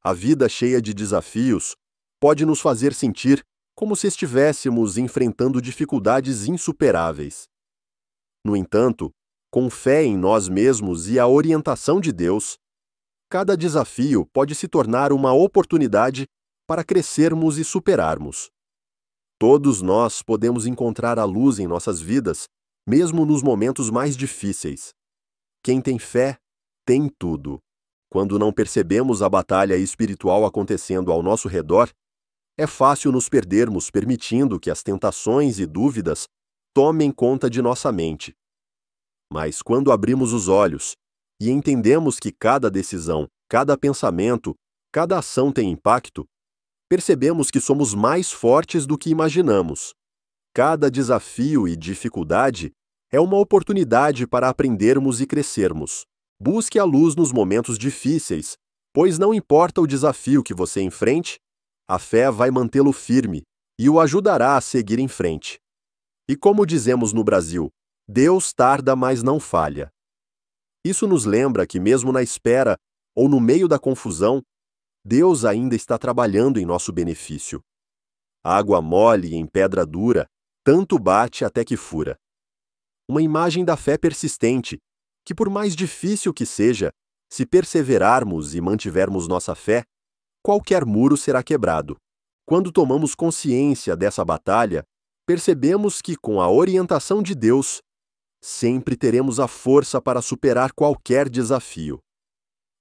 A vida cheia de desafios pode nos fazer sentir como se estivéssemos enfrentando dificuldades insuperáveis. No entanto, com fé em nós mesmos e a orientação de Deus, cada desafio pode se tornar uma oportunidade para crescermos e superarmos. Todos nós podemos encontrar a luz em nossas vidas, mesmo nos momentos mais difíceis. Quem tem fé, tem tudo. Quando não percebemos a batalha espiritual acontecendo ao nosso redor, é fácil nos perdermos permitindo que as tentações e dúvidas tomem conta de nossa mente. Mas quando abrimos os olhos e entendemos que cada decisão, cada pensamento, cada ação tem impacto, percebemos que somos mais fortes do que imaginamos. Cada desafio e dificuldade é uma oportunidade para aprendermos e crescermos. Busque a luz nos momentos difíceis, pois não importa o desafio que você enfrente, a fé vai mantê-lo firme e o ajudará a seguir em frente. E como dizemos no Brasil, Deus tarda, mas não falha. Isso nos lembra que mesmo na espera ou no meio da confusão, Deus ainda está trabalhando em nosso benefício. Água mole em pedra dura, tanto bate até que fura. Uma imagem da fé persistente, que por mais difícil que seja, se perseverarmos e mantivermos nossa fé, qualquer muro será quebrado. Quando tomamos consciência dessa batalha, percebemos que, com a orientação de Deus, sempre teremos a força para superar qualquer desafio.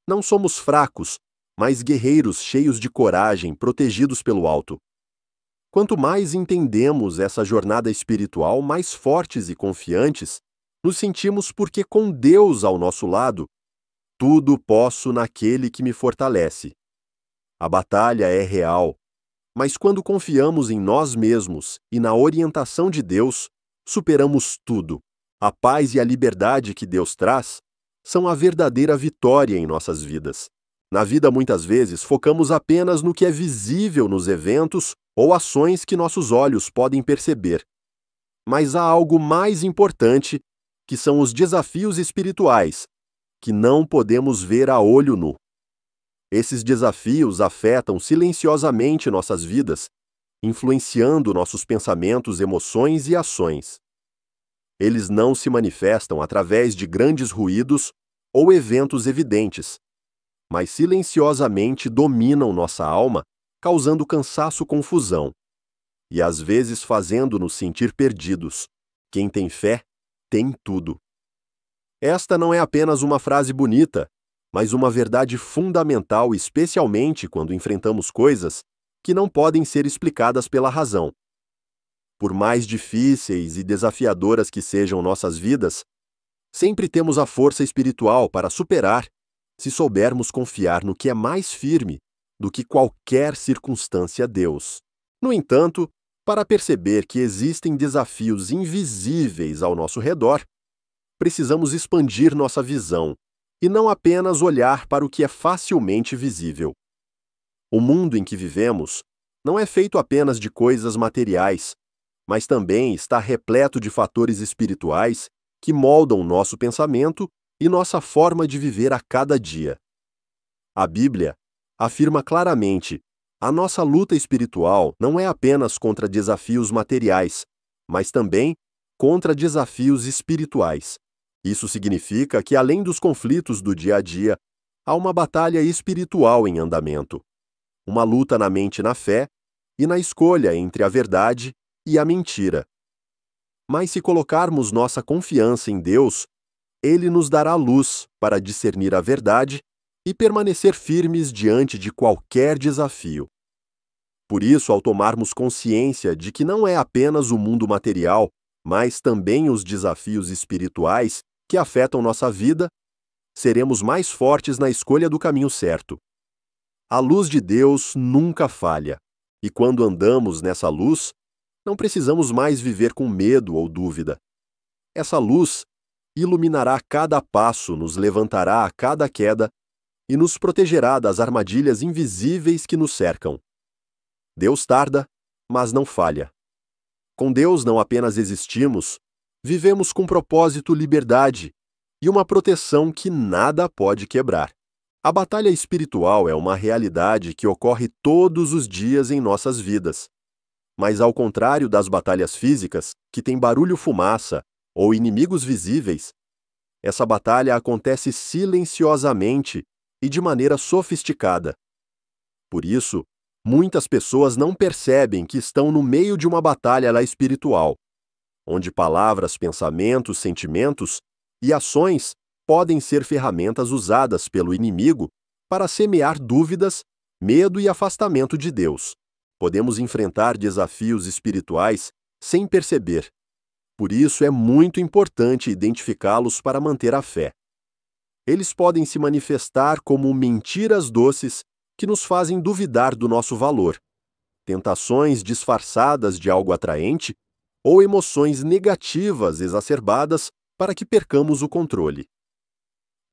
Não somos fracos, mas guerreiros cheios de coragem, protegidos pelo alto. Quanto mais entendemos essa jornada espiritual, mais fortes e confiantes nos sentimos porque, com Deus ao nosso lado, tudo posso naquele que me fortalece. A batalha é real, mas quando confiamos em nós mesmos e na orientação de Deus, superamos tudo. A paz e a liberdade que Deus traz são a verdadeira vitória em nossas vidas. Na vida, muitas vezes, focamos apenas no que é visível nos eventos ou ações que nossos olhos podem perceber. Mas há algo mais importante, que são os desafios espirituais, que não podemos ver a olho nu. Esses desafios afetam silenciosamente nossas vidas, influenciando nossos pensamentos, emoções e ações. Eles não se manifestam através de grandes ruídos ou eventos evidentes, mas silenciosamente dominam nossa alma, causando cansaço, confusão, e às vezes fazendo-nos sentir perdidos. Quem tem fé, tem tudo. Esta não é apenas uma frase bonita, mas uma verdade fundamental, especialmente quando enfrentamos coisas que não podem ser explicadas pela razão. Por mais difíceis e desafiadoras que sejam nossas vidas, sempre temos a força espiritual para superar se soubermos confiar no que é mais firme do que qualquer circunstância Deus. No entanto, para perceber que existem desafios invisíveis ao nosso redor, precisamos expandir nossa visão e não apenas olhar para o que é facilmente visível. O mundo em que vivemos não é feito apenas de coisas materiais, mas também está repleto de fatores espirituais que moldam nosso pensamento e nossa forma de viver a cada dia. A Bíblia afirma claramente: a nossa luta espiritual não é apenas contra desafios materiais, mas também contra desafios espirituais. Isso significa que, além dos conflitos do dia a dia, há uma batalha espiritual em andamento. Uma luta na mente e na fé, e na escolha entre a verdade e a mentira. Mas se colocarmos nossa confiança em Deus, Ele nos dará luz para discernir a verdade e permanecer firmes diante de qualquer desafio. Por isso, ao tomarmos consciência de que não é apenas o mundo material, mas também os desafios espirituais que afetam nossa vida, seremos mais fortes na escolha do caminho certo. A luz de Deus nunca falha, e quando andamos nessa luz, não precisamos mais viver com medo ou dúvida. Essa luz iluminará cada passo, nos levantará a cada queda e nos protegerá das armadilhas invisíveis que nos cercam. Deus tarda, mas não falha. Com Deus não apenas existimos, vivemos com propósito, liberdade e uma proteção que nada pode quebrar. A batalha espiritual é uma realidade que ocorre todos os dias em nossas vidas. Mas ao contrário das batalhas físicas, que têm barulho-fumaça ou inimigos visíveis, essa batalha acontece silenciosamente e de maneira sofisticada. Por isso, muitas pessoas não percebem que estão no meio de uma batalha espiritual, onde palavras, pensamentos, sentimentos e ações podem ser ferramentas usadas pelo inimigo para semear dúvidas, medo e afastamento de Deus. Podemos enfrentar desafios espirituais sem perceber. Por isso é muito importante identificá-los para manter a fé. Eles podem se manifestar como mentiras doces que nos fazem duvidar do nosso valor, tentações disfarçadas de algo atraente ou emoções negativas exacerbadas para que percamos o controle.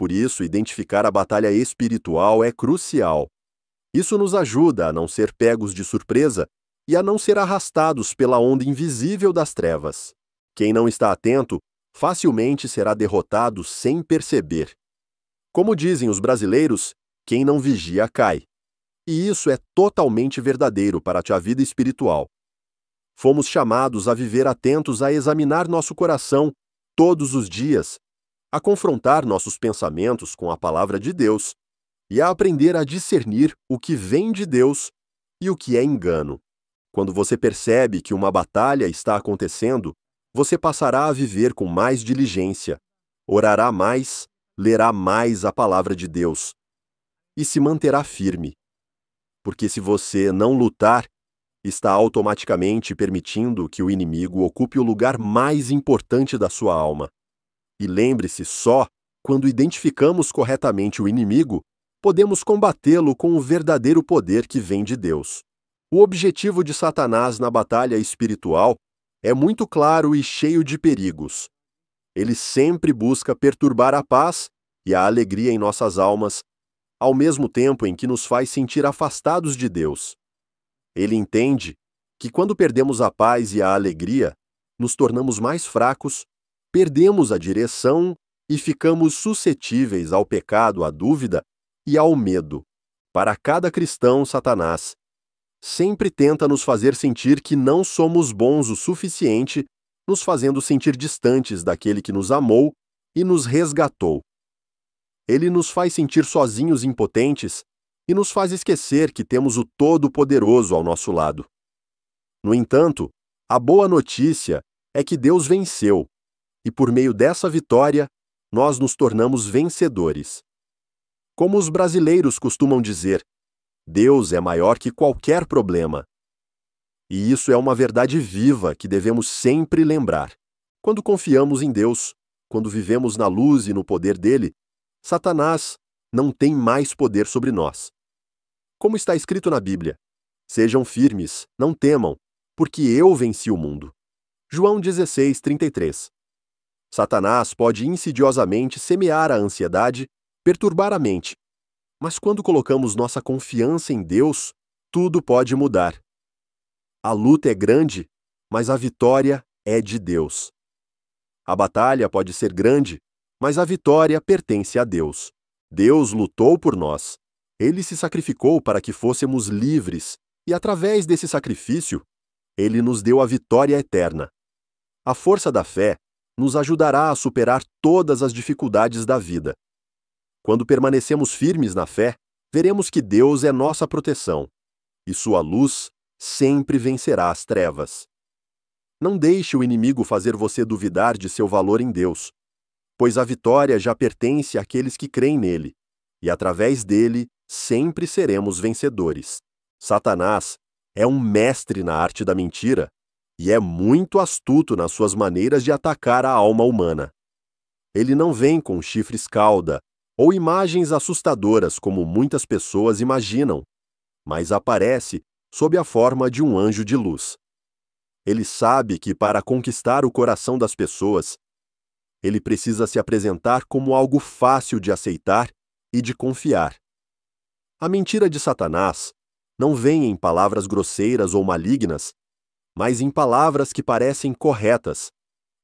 Por isso, identificar a batalha espiritual é crucial. Isso nos ajuda a não ser pegos de surpresa e a não ser arrastados pela onda invisível das trevas. Quem não está atento facilmente será derrotado sem perceber. Como dizem os brasileiros, quem não vigia cai. E isso é totalmente verdadeiro para a tua vida espiritual. Fomos chamados a viver atentos a examinar nosso coração todos os dias, a confrontar nossos pensamentos com a palavra de Deus e a aprender a discernir o que vem de Deus e o que é engano. Quando você percebe que uma batalha está acontecendo, você passará a viver com mais diligência, orará mais, lerá mais a palavra de Deus e se manterá firme. Porque se você não lutar, está automaticamente permitindo que o inimigo ocupe o lugar mais importante da sua alma. E lembre-se, só quando identificamos corretamente o inimigo, podemos combatê-lo com o verdadeiro poder que vem de Deus. O objetivo de Satanás na batalha espiritual é muito claro e cheio de perigos. Ele sempre busca perturbar a paz e a alegria em nossas almas, ao mesmo tempo em que nos faz sentir afastados de Deus. Ele entende que quando perdemos a paz e a alegria, nos tornamos mais fracos, perdemos a direção e ficamos suscetíveis ao pecado, à dúvida e ao medo. Para cada cristão, Satanás sempre tenta nos fazer sentir que não somos bons o suficiente, nos fazendo sentir distantes daquele que nos amou e nos resgatou. Ele nos faz sentir sozinhos e impotentes e nos faz esquecer que temos o Todo-Poderoso ao nosso lado. No entanto, a boa notícia é que Deus venceu, e por meio dessa vitória, nós nos tornamos vencedores. Como os brasileiros costumam dizer, Deus é maior que qualquer problema. E isso é uma verdade viva que devemos sempre lembrar. Quando confiamos em Deus, quando vivemos na luz e no poder dele, Satanás não tem mais poder sobre nós. Como está escrito na Bíblia, sejam firmes, não temam, porque eu venci o mundo. João 16:33. Satanás pode insidiosamente semear a ansiedade, perturbar a mente. Mas quando colocamos nossa confiança em Deus, tudo pode mudar. A luta é grande, mas a vitória é de Deus. A batalha pode ser grande, mas a vitória pertence a Deus. Deus lutou por nós. Ele se sacrificou para que fôssemos livres, e através desse sacrifício, ele nos deu a vitória eterna. A força da fé nos ajudará a superar todas as dificuldades da vida. Quando permanecemos firmes na fé, veremos que Deus é nossa proteção, e sua luz sempre vencerá as trevas. Não deixe o inimigo fazer você duvidar de seu valor em Deus, pois a vitória já pertence àqueles que creem nele, e através dele sempre seremos vencedores. Satanás é um mestre na arte da mentira e é muito astuto nas suas maneiras de atacar a alma humana. Ele não vem com chifres cauda ou imagens assustadoras como muitas pessoas imaginam, mas aparece sob a forma de um anjo de luz. Ele sabe que para conquistar o coração das pessoas, ele precisa se apresentar como algo fácil de aceitar e de confiar. A mentira de Satanás não vem em palavras grosseiras ou malignas, mas em palavras que parecem corretas,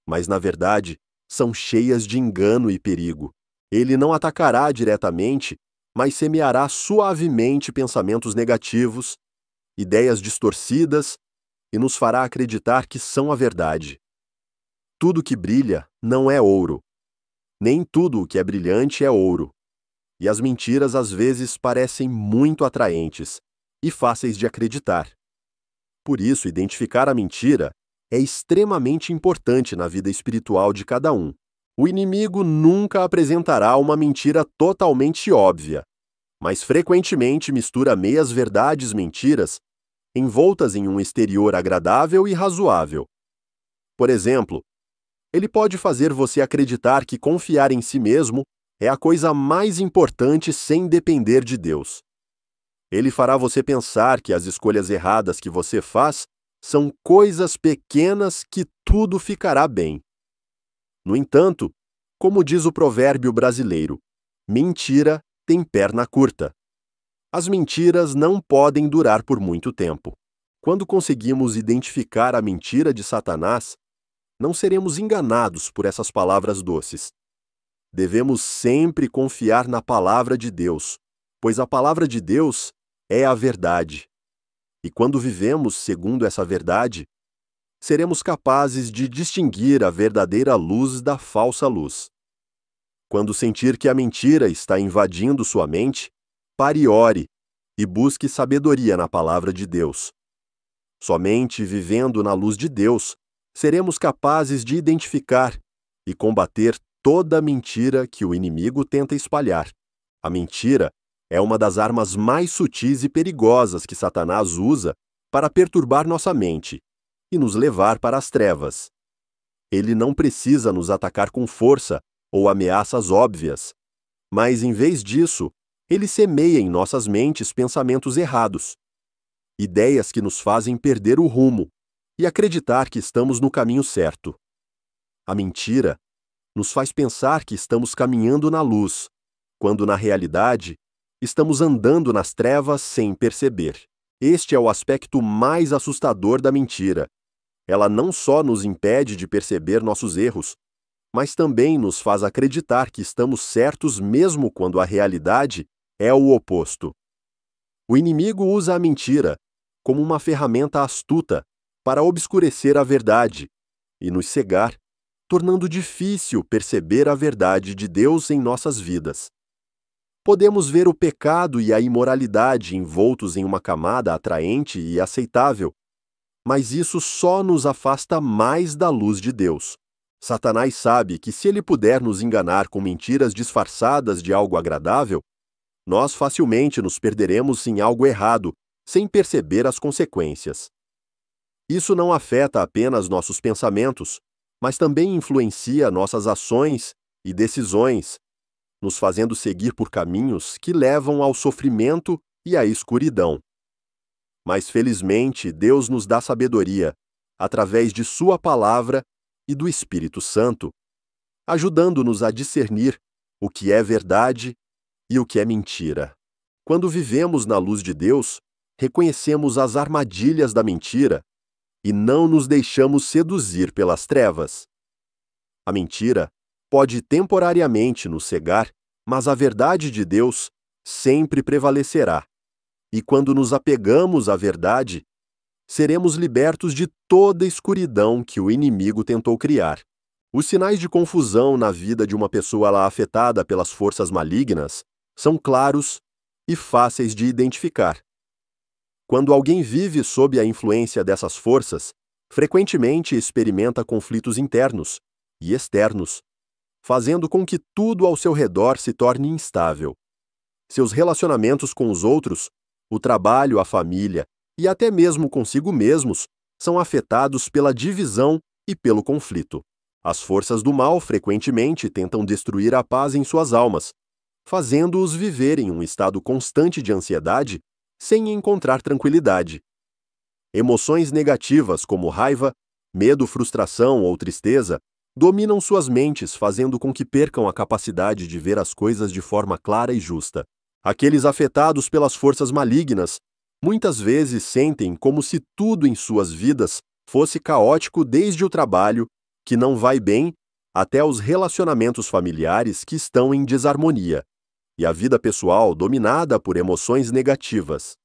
mas na verdade são cheias de engano e perigo. Ele não atacará diretamente, mas semeará suavemente pensamentos negativos, ideias distorcidas e nos fará acreditar que são a verdade. Tudo que brilha não é ouro. Nem tudo o que é brilhante é ouro. E as mentiras às vezes parecem muito atraentes e fáceis de acreditar. Por isso, identificar a mentira é extremamente importante na vida espiritual de cada um. O inimigo nunca apresentará uma mentira totalmente óbvia, mas frequentemente mistura meias-verdades mentiras envoltas em um exterior agradável e razoável. Por exemplo, ele pode fazer você acreditar que confiar em si mesmo é a coisa mais importante sem depender de Deus. Ele fará você pensar que as escolhas erradas que você faz são coisas pequenas que tudo ficará bem. No entanto, como diz o provérbio brasileiro, mentira tem perna curta. As mentiras não podem durar por muito tempo. Quando conseguimos identificar a mentira de Satanás, não seremos enganados por essas palavras doces. Devemos sempre confiar na palavra de Deus, pois a palavra de Deus é a verdade. E quando vivemos segundo essa verdade, seremos capazes de distinguir a verdadeira luz da falsa luz. Quando sentir que a mentira está invadindo sua mente, pare e ore e busque sabedoria na palavra de Deus. Somente vivendo na luz de Deus, seremos capazes de identificar e combater toda mentira que o inimigo tenta espalhar. A mentira é uma das armas mais sutis e perigosas que Satanás usa para perturbar nossa mente e nos levar para as trevas. Ele não precisa nos atacar com força ou ameaças óbvias, mas, em vez disso, ele semeia em nossas mentes pensamentos errados, ideias que nos fazem perder o rumo e acreditar que estamos no caminho certo. A mentira nos faz pensar que estamos caminhando na luz, quando, na realidade, estamos andando nas trevas sem perceber. Este é o aspecto mais assustador da mentira. Ela não só nos impede de perceber nossos erros, mas também nos faz acreditar que estamos certos mesmo quando a realidade é o oposto. O inimigo usa a mentira como uma ferramenta astuta para obscurecer a verdade e nos cegar, tornando difícil perceber a verdade de Deus em nossas vidas. Podemos ver o pecado e a imoralidade envoltos em uma camada atraente e aceitável, mas isso só nos afasta mais da luz de Deus. Satanás sabe que se ele puder nos enganar com mentiras disfarçadas de algo agradável, nós facilmente nos perderemos em algo errado, sem perceber as consequências. Isso não afeta apenas nossos pensamentos, mas também influencia nossas ações e decisões, nos fazendo seguir por caminhos que levam ao sofrimento e à escuridão. Mas, felizmente, Deus nos dá sabedoria, através de Sua palavra e do Espírito Santo, ajudando-nos a discernir o que é verdade e o que é mentira. Quando vivemos na luz de Deus, reconhecemos as armadilhas da mentira e não nos deixamos seduzir pelas trevas. A mentira pode temporariamente nos cegar, mas a verdade de Deus sempre prevalecerá. E quando nos apegamos à verdade, seremos libertos de toda a escuridão que o inimigo tentou criar. Os sinais de confusão na vida de uma pessoa afetada pelas forças malignas são claros e fáceis de identificar. Quando alguém vive sob a influência dessas forças, frequentemente experimenta conflitos internos e externos, fazendo com que tudo ao seu redor se torne instável. Seus relacionamentos com os outros, o trabalho, a família e até mesmo consigo mesmos são afetados pela divisão e pelo conflito. As forças do mal frequentemente tentam destruir a paz em suas almas, fazendo-os viver em um estado constante de ansiedade sem encontrar tranquilidade. Emoções negativas como raiva, medo, frustração ou tristeza dominam suas mentes, fazendo com que percam a capacidade de ver as coisas de forma clara e justa. Aqueles afetados pelas forças malignas muitas vezes sentem como se tudo em suas vidas fosse caótico, desde o trabalho, que não vai bem, até os relacionamentos familiares que estão em desarmonia. e a vida pessoal dominada por emoções negativas.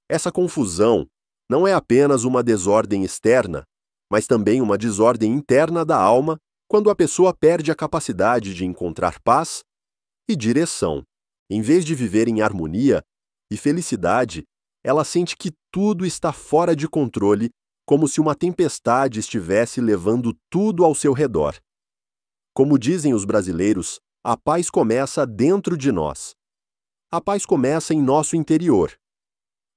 Essa confusão não é apenas uma desordem externa, mas também uma desordem interna da alma quando a pessoa perde a capacidade de encontrar paz e direção. Em vez de viver em harmonia e felicidade, ela sente que tudo está fora de controle, como se uma tempestade estivesse levando tudo ao seu redor. Como dizem os brasileiros, a paz começa dentro de nós. A paz começa em nosso interior.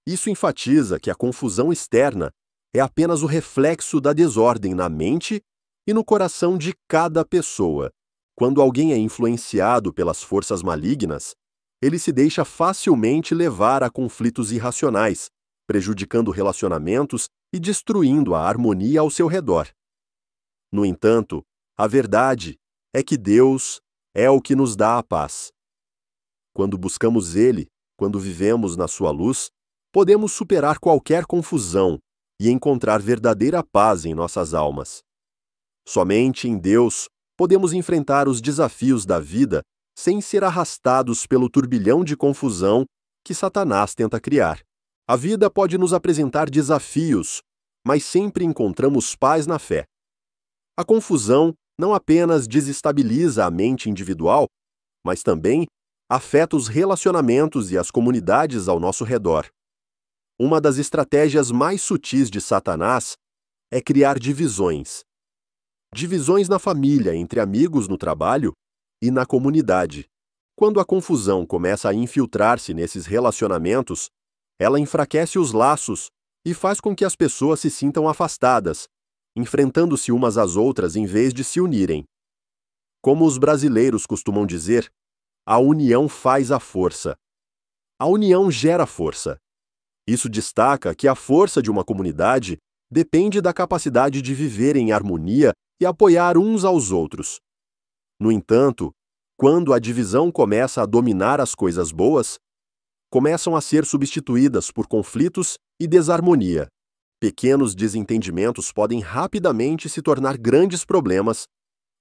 Isso enfatiza que a confusão externa é apenas o reflexo da desordem na mente e no coração de cada pessoa. Quando alguém é influenciado pelas forças malignas, ele se deixa facilmente levar a conflitos irracionais, prejudicando relacionamentos e destruindo a harmonia ao seu redor. No entanto, a verdade é que Deus é o que nos dá a paz. Quando buscamos Ele, quando vivemos na sua luz, podemos superar qualquer confusão e encontrar verdadeira paz em nossas almas. Somente em Deus podemos enfrentar os desafios da vida sem ser arrastados pelo turbilhão de confusão que Satanás tenta criar. A vida pode nos apresentar desafios, mas sempre encontramos paz na fé. A confusão não apenas desestabiliza a mente individual, mas também afeta os relacionamentos e as comunidades ao nosso redor. Uma das estratégias mais sutis de Satanás é criar divisões. Divisões na família, entre amigos no trabalho e na comunidade. Quando a confusão começa a infiltrar-se nesses relacionamentos, ela enfraquece os laços e faz com que as pessoas se sintam afastadas, enfrentando-se umas às outras em vez de se unirem. Como os brasileiros costumam dizer, a união faz a força. A união gera força. Isso destaca que a força de uma comunidade depende da capacidade de viver em harmonia e apoiar uns aos outros. No entanto, quando a divisão começa a dominar as coisas boas, começam a ser substituídas por conflitos e desarmonia. Pequenos desentendimentos podem rapidamente se tornar grandes problemas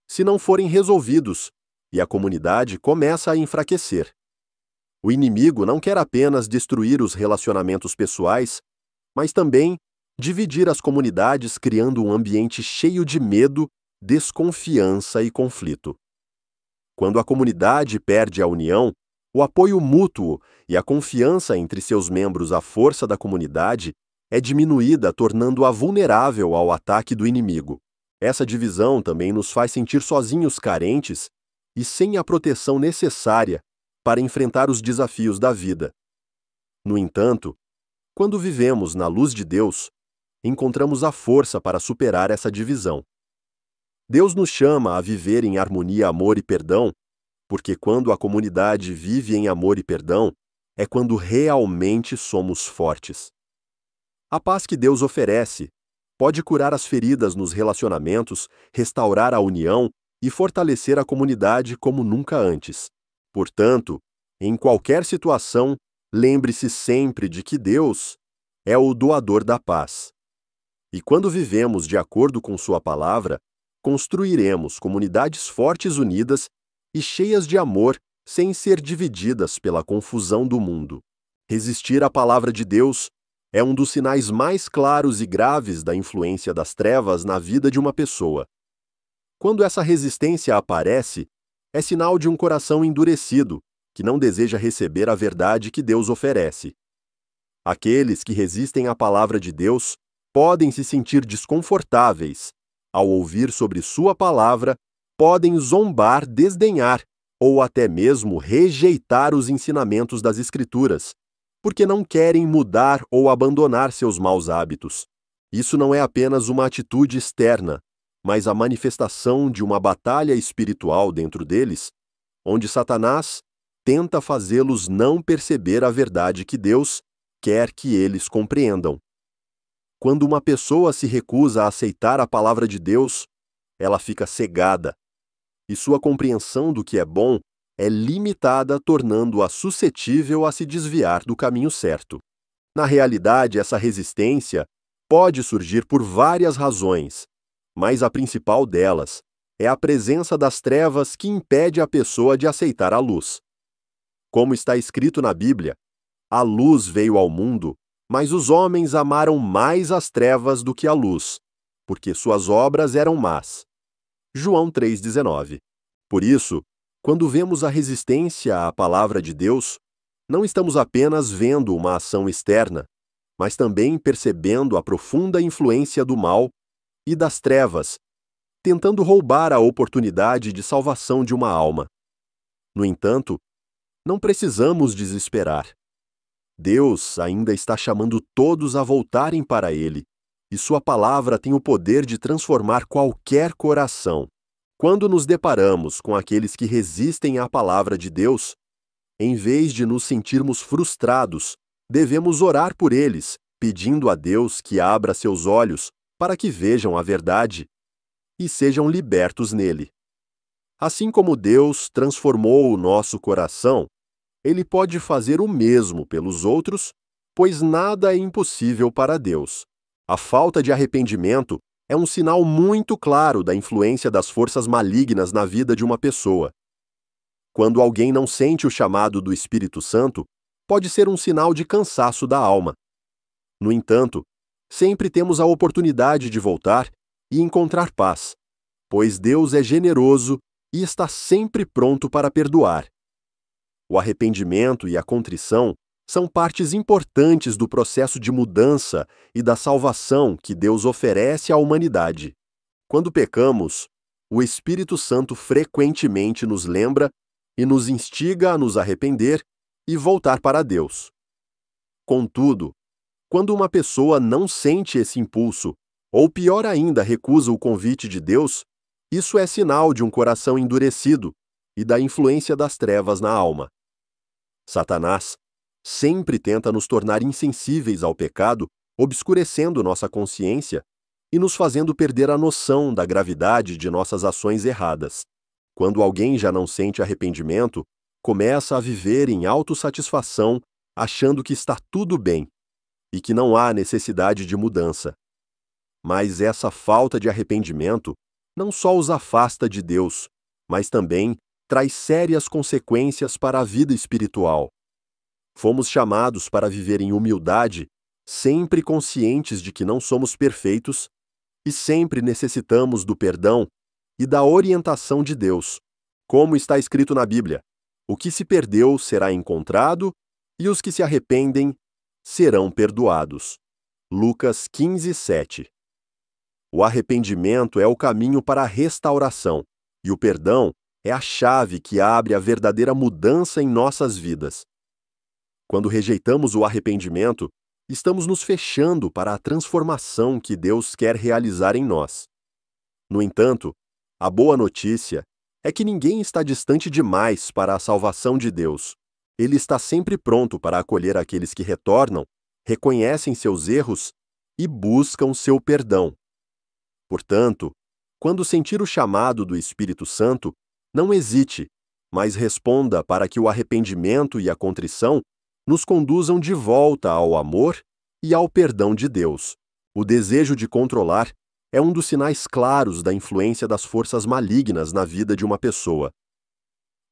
se não forem resolvidos, e a comunidade começa a enfraquecer. O inimigo não quer apenas destruir os relacionamentos pessoais, mas também dividir as comunidades, criando um ambiente cheio de medo, desconfiança e conflito. Quando a comunidade perde a união, o apoio mútuo e a confiança entre seus membros à força da comunidade é diminuída, tornando-a vulnerável ao ataque do inimigo. Essa divisão também nos faz sentir sozinhos, carentes e sem a proteção necessária para enfrentar os desafios da vida. No entanto, quando vivemos na luz de Deus, encontramos a força para superar essa divisão. Deus nos chama a viver em harmonia, amor e perdão, porque quando a comunidade vive em amor e perdão, é quando realmente somos fortes. A paz que Deus oferece pode curar as feridas nos relacionamentos, restaurar a união e fortalecer a comunidade como nunca antes. Portanto, em qualquer situação, lembre-se sempre de que Deus é o doador da paz. E quando vivemos de acordo com Sua palavra, construiremos comunidades fortes, unidas e cheias de amor, sem ser divididas pela confusão do mundo. Resistir à palavra de Deus é um dos sinais mais claros e graves da influência das trevas na vida de uma pessoa. Quando essa resistência aparece, é sinal de um coração endurecido, que não deseja receber a verdade que Deus oferece. Aqueles que resistem à palavra de Deus podem se sentir desconfortáveis. Ao ouvir sobre sua palavra, podem zombar, desdenhar ou até mesmo rejeitar os ensinamentos das Escrituras, porque não querem mudar ou abandonar seus maus hábitos. Isso não é apenas uma atitude externa, mas a manifestação de uma batalha espiritual dentro deles, onde Satanás tenta fazê-los não perceber a verdade que Deus quer que eles compreendam. Quando uma pessoa se recusa a aceitar a palavra de Deus, ela fica cegada, e sua compreensão do que é bom é limitada, tornando-a suscetível a se desviar do caminho certo. Na realidade, essa resistência pode surgir por várias razões, mas a principal delas é a presença das trevas que impede a pessoa de aceitar a luz. Como está escrito na Bíblia, a luz veio ao mundo, mas os homens amaram mais as trevas do que a luz, porque suas obras eram más. João 3,19. Por isso, quando vemos a resistência à palavra de Deus, não estamos apenas vendo uma ação externa, mas também percebendo a profunda influência do mal e das trevas, tentando roubar a oportunidade de salvação de uma alma. No entanto, não precisamos desesperar. Deus ainda está chamando todos a voltarem para Ele, e Sua palavra tem o poder de transformar qualquer coração. Quando nos deparamos com aqueles que resistem à palavra de Deus, em vez de nos sentirmos frustrados, devemos orar por eles, pedindo a Deus que abra seus olhos para que vejam a verdade e sejam libertos nele. Assim como Deus transformou o nosso coração, Ele pode fazer o mesmo pelos outros, pois nada é impossível para Deus. A falta de arrependimento é um sinal muito claro da influência das forças malignas na vida de uma pessoa. Quando alguém não sente o chamado do Espírito Santo, pode ser um sinal de cansaço da alma. No entanto, sempre temos a oportunidade de voltar e encontrar paz, pois Deus é generoso e está sempre pronto para perdoar. O arrependimento e a contrição são partes importantes do processo de mudança e da salvação que Deus oferece à humanidade. Quando pecamos, o Espírito Santo frequentemente nos lembra e nos instiga a nos arrepender e voltar para Deus. Contudo, quando uma pessoa não sente esse impulso, ou pior ainda, recusa o convite de Deus, isso é sinal de um coração endurecido e da influência das trevas na alma. Satanás sempre tenta nos tornar insensíveis ao pecado, obscurecendo nossa consciência e nos fazendo perder a noção da gravidade de nossas ações erradas. Quando alguém já não sente arrependimento, começa a viver em autossatisfação, achando que está tudo bem e que não há necessidade de mudança. Mas essa falta de arrependimento não só os afasta de Deus, mas também traz sérias consequências para a vida espiritual. Fomos chamados para viver em humildade, sempre conscientes de que não somos perfeitos e sempre necessitamos do perdão e da orientação de Deus. Como está escrito na Bíblia, o que se perdeu será encontrado e os que se arrependem serão perdoados. Lucas 15:7. O arrependimento é o caminho para a restauração e o perdão é a chave que abre a verdadeira mudança em nossas vidas. Quando rejeitamos o arrependimento, estamos nos fechando para a transformação que Deus quer realizar em nós. No entanto, a boa notícia é que ninguém está distante demais para a salvação de Deus. Ele está sempre pronto para acolher aqueles que retornam, reconhecem seus erros e buscam seu perdão. Portanto, quando sentir o chamado do Espírito Santo, não hesite, mas responda para que o arrependimento e a contrição nos conduzam de volta ao amor e ao perdão de Deus. O desejo de controlar é um dos sinais claros da influência das forças malignas na vida de uma pessoa.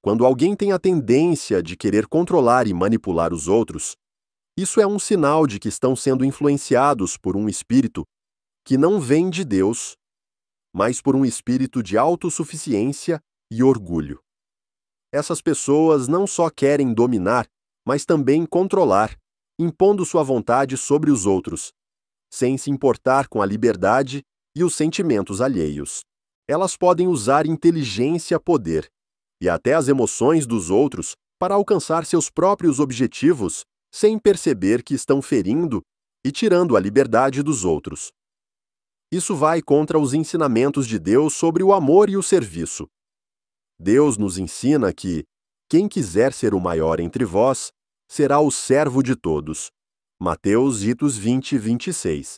Quando alguém tem a tendência de querer controlar e manipular os outros, isso é um sinal de que estão sendo influenciados por um espírito que não vem de Deus, mas por um espírito de autossuficiência e orgulho. Essas pessoas não só querem dominar, mas também controlar, impondo sua vontade sobre os outros, sem se importar com a liberdade e os sentimentos alheios. Elas podem usar inteligência, poder e até as emoções dos outros para alcançar seus próprios objetivos sem perceber que estão ferindo e tirando a liberdade dos outros. Isso vai contra os ensinamentos de Deus sobre o amor e o serviço. Deus nos ensina que quem quiser ser o maior entre vós será o servo de todos. Mateus 20:26.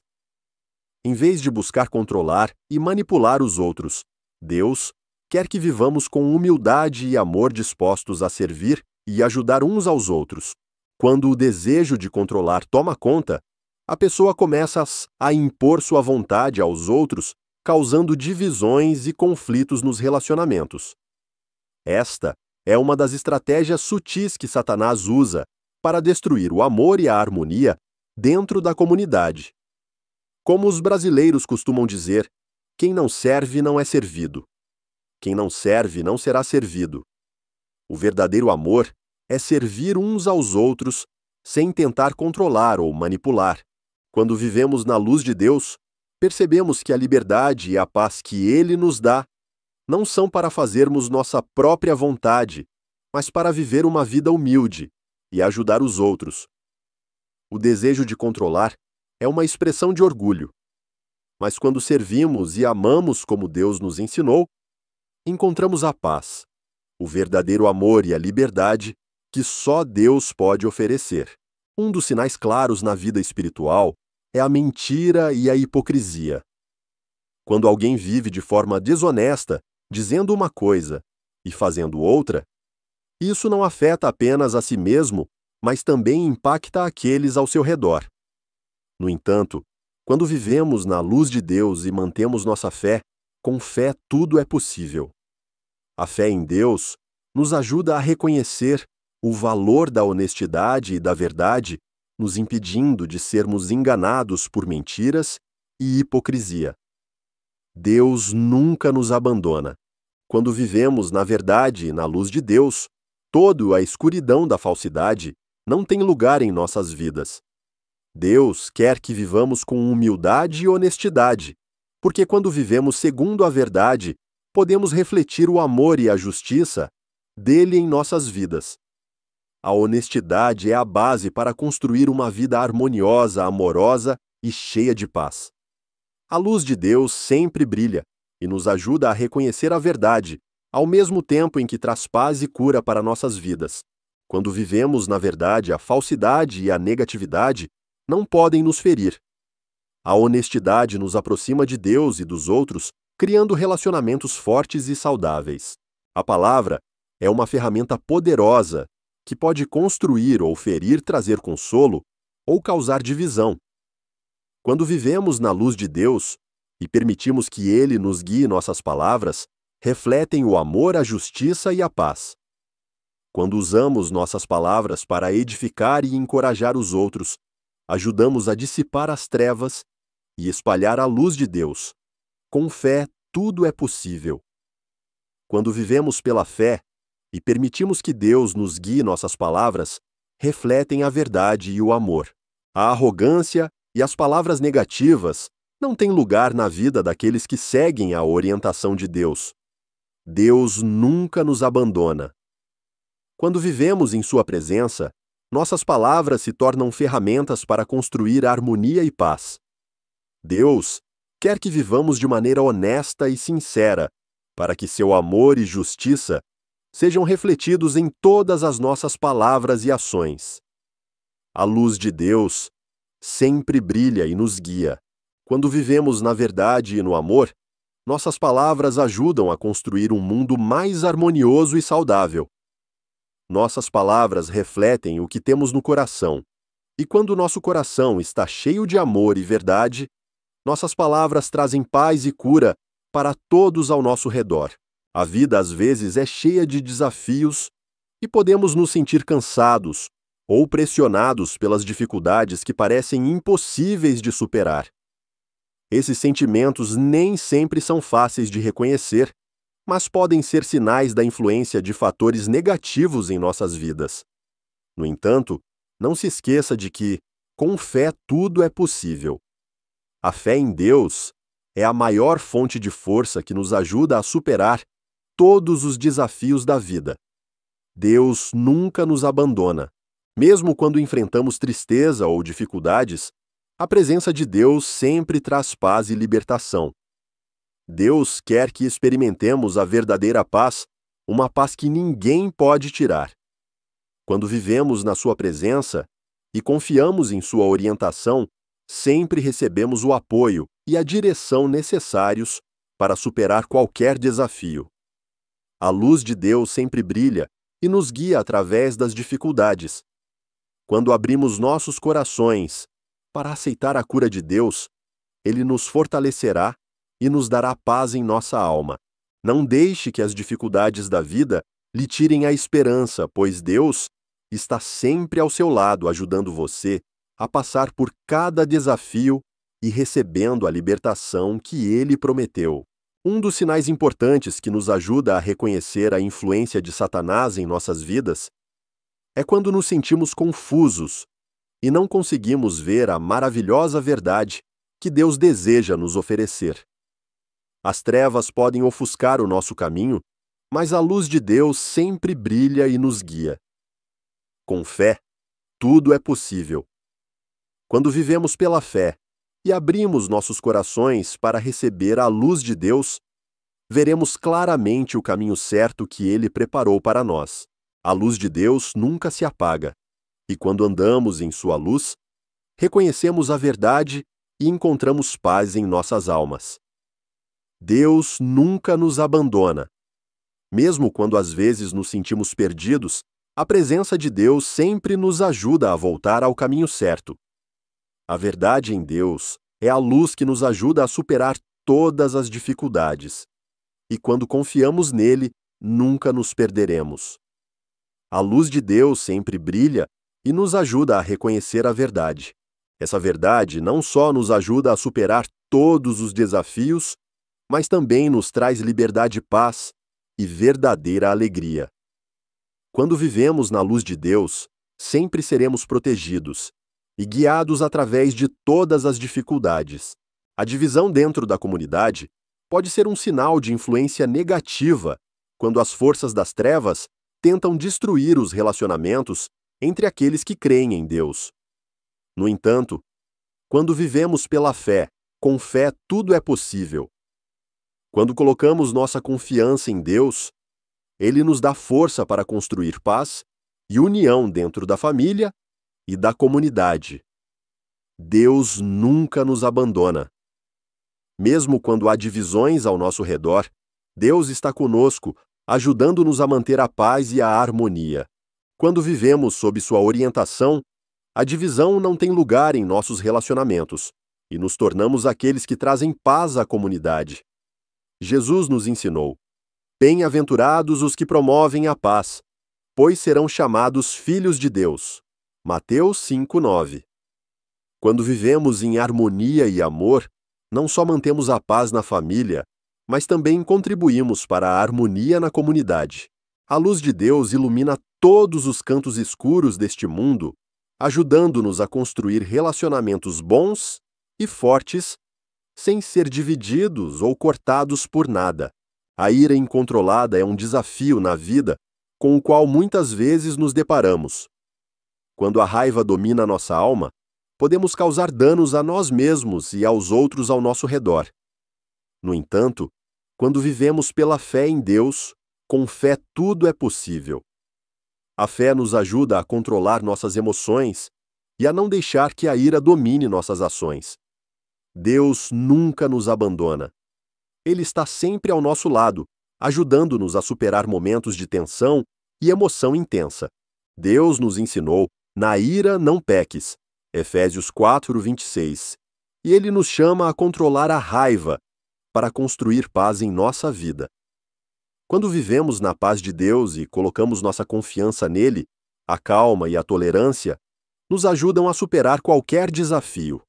Em vez de buscar controlar e manipular os outros, Deus quer que vivamos com humildade e amor dispostos a servir e ajudar uns aos outros. Quando o desejo de controlar toma conta, a pessoa começa a impor sua vontade aos outros, causando divisões e conflitos nos relacionamentos. Esta é uma das estratégias sutis que Satanás usa para destruir o amor e a harmonia dentro da comunidade. Como os brasileiros costumam dizer, quem não serve não é servido. Quem não serve não será servido. O verdadeiro amor é servir uns aos outros sem tentar controlar ou manipular. Quando vivemos na luz de Deus, percebemos que a liberdade e a paz que Ele nos dá não são para fazermos nossa própria vontade, mas para viver uma vida humilde e ajudar os outros. O desejo de controlar é uma expressão de orgulho. Mas quando servimos e amamos como Deus nos ensinou, encontramos a paz, o verdadeiro amor e a liberdade que só Deus pode oferecer. Um dos sinais claros na vida espiritual é a mentira e a hipocrisia. Quando alguém vive de forma desonesta, dizendo uma coisa e fazendo outra, isso não afeta apenas a si mesmo, mas também impacta aqueles ao seu redor. No entanto, quando vivemos na luz de Deus e mantemos nossa fé, com fé tudo é possível. A fé em Deus nos ajuda a reconhecer o valor da honestidade e da verdade, nos impedindo de sermos enganados por mentiras e hipocrisia. Deus nunca nos abandona. Quando vivemos na verdade e na luz de Deus, toda a escuridão da falsidade não tem lugar em nossas vidas. Deus quer que vivamos com humildade e honestidade, porque quando vivemos segundo a verdade, podemos refletir o amor e a justiça dele em nossas vidas. A honestidade é a base para construir uma vida harmoniosa, amorosa e cheia de paz. A luz de Deus sempre brilha e nos ajuda a reconhecer a verdade, ao mesmo tempo em que traz paz e cura para nossas vidas. Quando vivemos na verdade, a falsidade e a negatividade não podem nos ferir. A honestidade nos aproxima de Deus e dos outros, criando relacionamentos fortes e saudáveis. A palavra é uma ferramenta poderosa que pode construir ou ferir, trazer consolo ou causar divisão. Quando vivemos na luz de Deus e permitimos que Ele nos guie, nossas palavras refletem o amor, a justiça e a paz. Quando usamos nossas palavras para edificar e encorajar os outros, ajudamos a dissipar as trevas e espalhar a luz de Deus. Com fé, tudo é possível. Quando vivemos pela fé e permitimos que Deus nos guie, nossas palavras refletem a verdade e o amor. A arrogância e as palavras negativas não têm lugar na vida daqueles que seguem a orientação de Deus. Deus nunca nos abandona. Quando vivemos em Sua presença, nossas palavras se tornam ferramentas para construir harmonia e paz. Deus quer que vivamos de maneira honesta e sincera, para que seu amor e justiça sejam refletidos em todas as nossas palavras e ações. A luz de Deus sempre brilha e nos guia. Quando vivemos na verdade e no amor, nossas palavras ajudam a construir um mundo mais harmonioso e saudável. Nossas palavras refletem o que temos no coração, e quando nosso coração está cheio de amor e verdade, nossas palavras trazem paz e cura para todos ao nosso redor. A vida às vezes é cheia de desafios e podemos nos sentir cansados ou pressionados pelas dificuldades que parecem impossíveis de superar. Esses sentimentos nem sempre são fáceis de reconhecer, mas podem ser sinais da influência de fatores negativos em nossas vidas. No entanto, não se esqueça de que, com fé, tudo é possível. A fé em Deus é a maior fonte de força que nos ajuda a superar todos os desafios da vida. Deus nunca nos abandona. Mesmo quando enfrentamos tristeza ou dificuldades, a presença de Deus sempre traz paz e libertação. Deus quer que experimentemos a verdadeira paz, uma paz que ninguém pode tirar. Quando vivemos na Sua presença e confiamos em Sua orientação, sempre recebemos o apoio e a direção necessários para superar qualquer desafio. A luz de Deus sempre brilha e nos guia através das dificuldades. Quando abrimos nossos corações para aceitar a cura de Deus, Ele nos fortalecerá e nos dará paz em nossa alma. Não deixe que as dificuldades da vida lhe tirem a esperança, pois Deus está sempre ao seu lado, ajudando você a passar por cada desafio e recebendo a libertação que Ele prometeu. Um dos sinais importantes que nos ajuda a reconhecer a influência de Satanás em nossas vidas é quando nos sentimos confusos e não conseguimos ver a maravilhosa verdade que Deus deseja nos oferecer. As trevas podem ofuscar o nosso caminho, mas a luz de Deus sempre brilha e nos guia. Com fé, tudo é possível. Quando vivemos pela fé e abrimos nossos corações para receber a luz de Deus, veremos claramente o caminho certo que Ele preparou para nós. A luz de Deus nunca se apaga, e quando andamos em sua luz, reconhecemos a verdade e encontramos paz em nossas almas. Deus nunca nos abandona. Mesmo quando às vezes nos sentimos perdidos, a presença de Deus sempre nos ajuda a voltar ao caminho certo. A verdade em Deus é a luz que nos ajuda a superar todas as dificuldades. E quando confiamos nele, nunca nos perderemos. A luz de Deus sempre brilha e nos ajuda a reconhecer a verdade. Essa verdade não só nos ajuda a superar todos os desafios, mas também nos traz liberdade e paz e verdadeira alegria. Quando vivemos na luz de Deus, sempre seremos protegidos e guiados através de todas as dificuldades. A divisão dentro da comunidade pode ser um sinal de influência negativa quando as forças das trevas tentam destruir os relacionamentos entre aqueles que creem em Deus. No entanto, quando vivemos pela fé, com fé tudo é possível. Quando colocamos nossa confiança em Deus, Ele nos dá força para construir paz e união dentro da família e da comunidade. Deus nunca nos abandona. Mesmo quando há divisões ao nosso redor, Deus está conosco, ajudando-nos a manter a paz e a harmonia. Quando vivemos sob sua orientação, a divisão não tem lugar em nossos relacionamentos e nos tornamos aqueles que trazem paz à comunidade. Jesus nos ensinou: bem-aventurados os que promovem a paz, pois serão chamados filhos de Deus. Mateus 5:9. Quando vivemos em harmonia e amor, não só mantemos a paz na família, mas também contribuímos para a harmonia na comunidade. A luz de Deus ilumina todos os cantos escuros deste mundo, ajudando-nos a construir relacionamentos bons e fortes, sem ser divididos ou cortados por nada. A ira incontrolada é um desafio na vida com o qual muitas vezes nos deparamos. Quando a raiva domina nossa alma, podemos causar danos a nós mesmos e aos outros ao nosso redor. No entanto, quando vivemos pela fé em Deus, com fé tudo é possível. A fé nos ajuda a controlar nossas emoções e a não deixar que a ira domine nossas ações. Deus nunca nos abandona. Ele está sempre ao nosso lado, ajudando-nos a superar momentos de tensão e emoção intensa. Deus nos ensinou: na ira não peques. Efésios 4:26. E Ele nos chama a controlar a raiva para construir paz em nossa vida. Quando vivemos na paz de Deus e colocamos nossa confiança nele, a calma e a tolerância nos ajudam a superar qualquer desafio.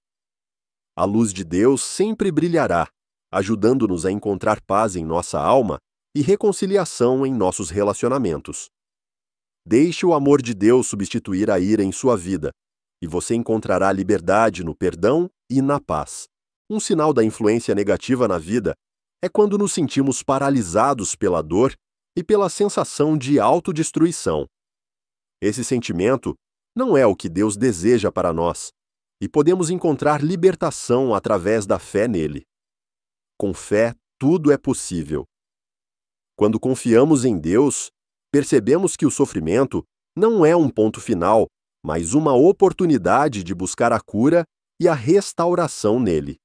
A luz de Deus sempre brilhará, ajudando-nos a encontrar paz em nossa alma e reconciliação em nossos relacionamentos. Deixe o amor de Deus substituir a ira em sua vida, e você encontrará liberdade no perdão e na paz. Um sinal da influência negativa na vida é quando nos sentimos paralisados pela dor e pela sensação de autodestruição. Esse sentimento não é o que Deus deseja para nós, e podemos encontrar libertação através da fé nele. Com fé, tudo é possível. Quando confiamos em Deus, percebemos que o sofrimento não é um ponto final, mas uma oportunidade de buscar a cura e a restauração nele.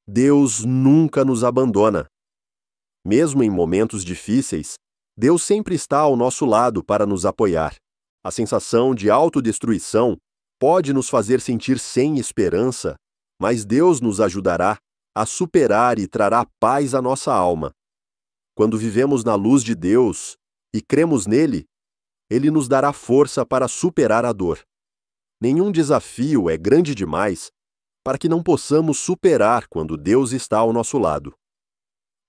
Deus nunca nos abandona. Mesmo em momentos difíceis, Deus sempre está ao nosso lado para nos apoiar. A sensação de autodestruição pode nos fazer sentir sem esperança, mas Deus nos ajudará a superar e trará paz à nossa alma. Quando vivemos na luz de Deus e cremos nele, ele nos dará força para superar a dor. Nenhum desafio é grande demais para que não possamos superar quando Deus está ao nosso lado.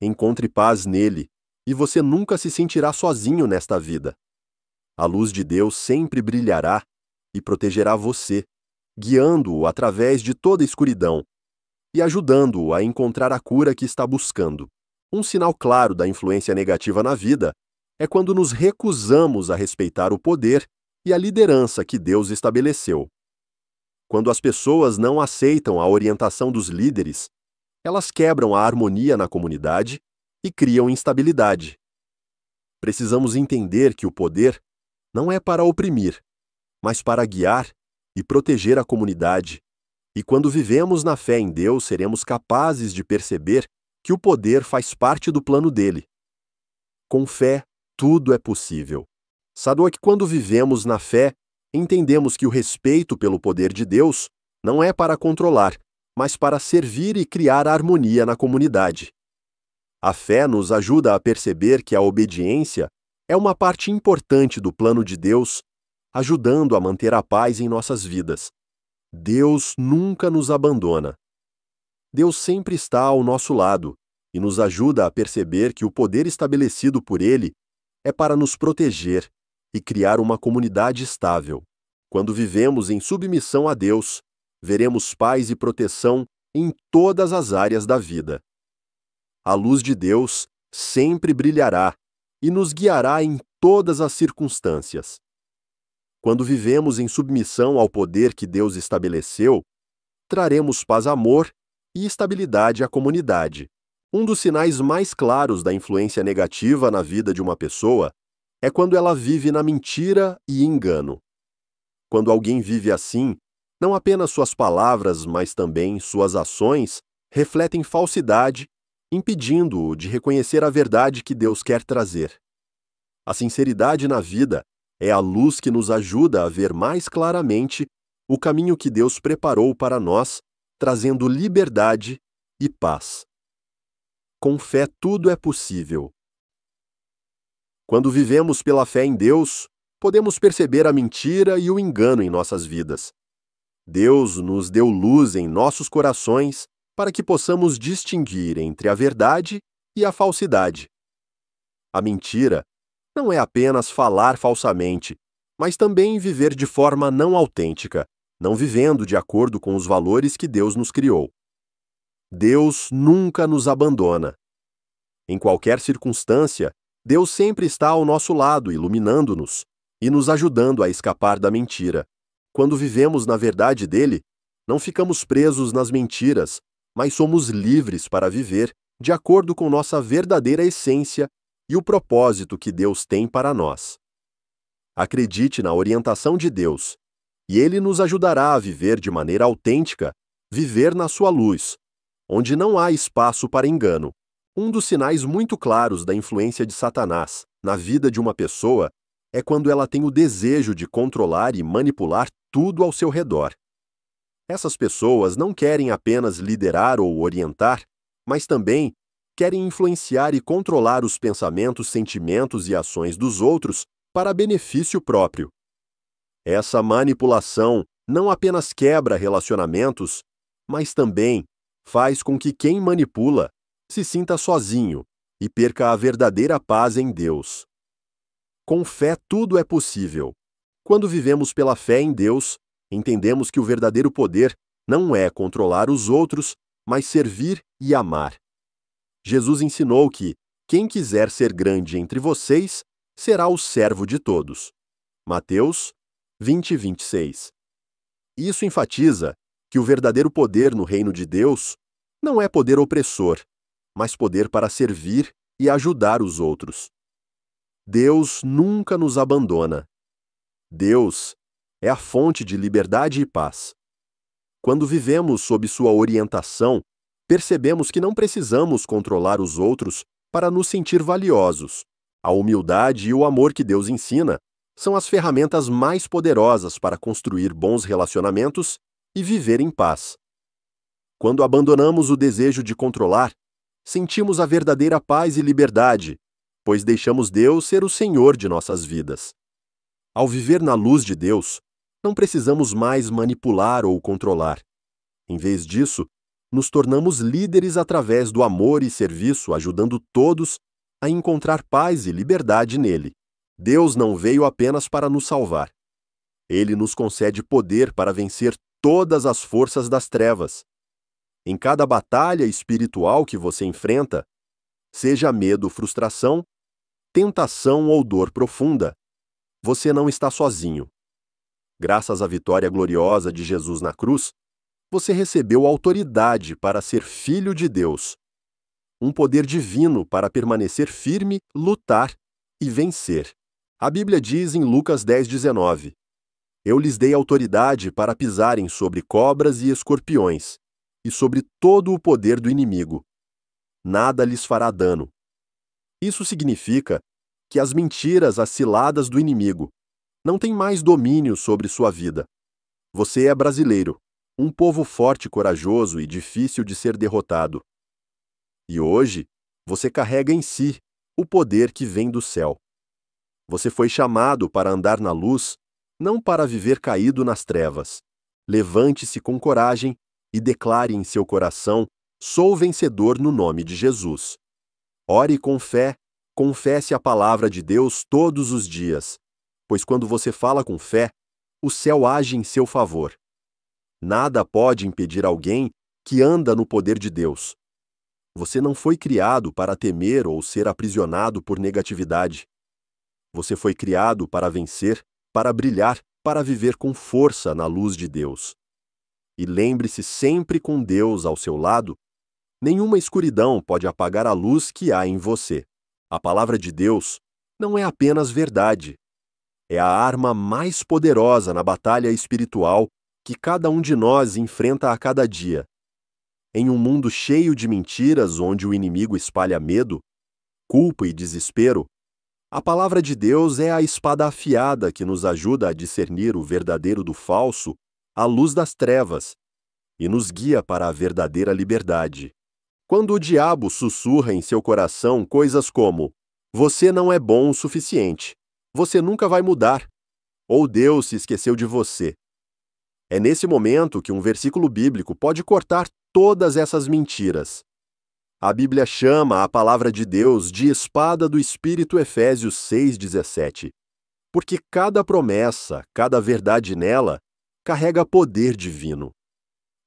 Encontre paz nele, e você nunca se sentirá sozinho nesta vida. A luz de Deus sempre brilhará e protegerá você, guiando-o através de toda a escuridão e ajudando-o a encontrar a cura que está buscando. Um sinal claro da influência negativa na vida é quando nos recusamos a respeitar o poder e a liderança que Deus estabeleceu. Quando as pessoas não aceitam a orientação dos líderes, elas quebram a harmonia na comunidade e criam instabilidade. Precisamos entender que o poder não é para oprimir, mas para guiar e proteger a comunidade. E quando vivemos na fé em Deus, seremos capazes de perceber que o poder faz parte do plano dele. Com fé, tudo é possível. Sabe que quando vivemos na fé, entendemos que o respeito pelo poder de Deus não é para controlar, mas para servir e criar harmonia na comunidade. A fé nos ajuda a perceber que a obediência é uma parte importante do plano de Deus, ajudando a manter a paz em nossas vidas. Deus nunca nos abandona. Deus sempre está ao nosso lado e nos ajuda a perceber que o poder estabelecido por Ele é para nos proteger e criar uma comunidade estável. Quando vivemos em submissão a Deus, veremos paz e proteção em todas as áreas da vida. A luz de Deus sempre brilhará e nos guiará em todas as circunstâncias. Quando vivemos em submissão ao poder que Deus estabeleceu, traremos paz, amor e estabilidade à comunidade. Um dos sinais mais claros da influência negativa na vida de uma pessoa é quando ela vive na mentira e engano. Quando alguém vive assim, não apenas suas palavras, mas também suas ações refletem falsidade, impedindo-o de reconhecer a verdade que Deus quer trazer. A sinceridade na vida é a luz que nos ajuda a ver mais claramente o caminho que Deus preparou para nós, trazendo liberdade e paz. Com fé tudo é possível. Quando vivemos pela fé em Deus, podemos perceber a mentira e o engano em nossas vidas. Deus nos deu luz em nossos corações para que possamos distinguir entre a verdade e a falsidade. A mentira não é apenas falar falsamente, mas também viver de forma não autêntica, não vivendo de acordo com os valores que Deus nos criou. Deus nunca nos abandona. Em qualquer circunstância, Deus sempre está ao nosso lado, iluminando-nos e nos ajudando a escapar da mentira. Quando vivemos na verdade dele, não ficamos presos nas mentiras, mas somos livres para viver de acordo com nossa verdadeira essência e o propósito que Deus tem para nós. Acredite na orientação de Deus, e Ele nos ajudará a viver de maneira autêntica, viver na sua luz, onde não há espaço para engano. Um dos sinais muito claros da influência de Satanás na vida de uma pessoa é quando ela tem o desejo de controlar e manipular tudo ao seu redor. Essas pessoas não querem apenas liderar ou orientar, mas também querem influenciar e controlar os pensamentos, sentimentos e ações dos outros para benefício próprio. Essa manipulação não apenas quebra relacionamentos, mas também faz com que quem manipula se sinta sozinho e perca a verdadeira paz em Deus. Com fé tudo é possível. Quando vivemos pela fé em Deus, entendemos que o verdadeiro poder não é controlar os outros, mas servir e amar. Jesus ensinou que quem quiser ser grande entre vocês será o servo de todos. Mateus 20:26. Isso enfatiza que o verdadeiro poder no reino de Deus não é poder opressor, mas poder para servir e ajudar os outros. Deus nunca nos abandona. Deus é a fonte de liberdade e paz. Quando vivemos sob sua orientação, percebemos que não precisamos controlar os outros para nos sentir valiosos. A humildade e o amor que Deus ensina são as ferramentas mais poderosas para construir bons relacionamentos e viver em paz. Quando abandonamos o desejo de controlar, sentimos a verdadeira paz e liberdade, pois deixamos Deus ser o Senhor de nossas vidas. Ao viver na luz de Deus, não precisamos mais manipular ou controlar. Em vez disso, nos tornamos líderes através do amor e serviço, ajudando todos a encontrar paz e liberdade nele. Deus não veio apenas para nos salvar. Ele nos concede poder para vencer todas as forças das trevas. Em cada batalha espiritual que você enfrenta, seja medo, frustração, tentação ou dor profunda, você não está sozinho. Graças à vitória gloriosa de Jesus na cruz, você recebeu autoridade para ser filho de Deus, um poder divino para permanecer firme, lutar e vencer. A Bíblia diz em Lucas 10:19: Eu lhes dei autoridade para pisarem sobre cobras e escorpiões, e sobre todo o poder do inimigo. Nada lhes fará dano. Isso significa que as mentiras, as ciladas do inimigo, não têm mais domínio sobre sua vida. Você é brasileiro, um povo forte, corajoso e difícil de ser derrotado. E hoje, você carrega em si o poder que vem do céu. Você foi chamado para andar na luz, não para viver caído nas trevas. Levante-se com coragem e declare em seu coração: sou vencedor no nome de Jesus. Ore com fé, confesse a palavra de Deus todos os dias, pois quando você fala com fé, o céu age em seu favor. Nada pode impedir alguém que anda no poder de Deus. Você não foi criado para temer ou ser aprisionado por negatividade. Você foi criado para vencer, para brilhar, para viver com força na luz de Deus. E lembre-se sempre, com Deus ao seu lado, nenhuma escuridão pode apagar a luz que há em você. A palavra de Deus não é apenas verdade. É a arma mais poderosa na batalha espiritual que cada um de nós enfrenta a cada dia. Em um mundo cheio de mentiras, onde o inimigo espalha medo, culpa e desespero, a palavra de Deus é a espada afiada que nos ajuda a discernir o verdadeiro do falso à luz das trevas e nos guia para a verdadeira liberdade. Quando o diabo sussurra em seu coração coisas como: você não é bom o suficiente, você nunca vai mudar, ou Deus se esqueceu de você. É nesse momento que um versículo bíblico pode cortar todas essas mentiras. A Bíblia chama a palavra de Deus de espada do Espírito, Efésios 6:17, porque cada promessa, cada verdade nela, carrega poder divino.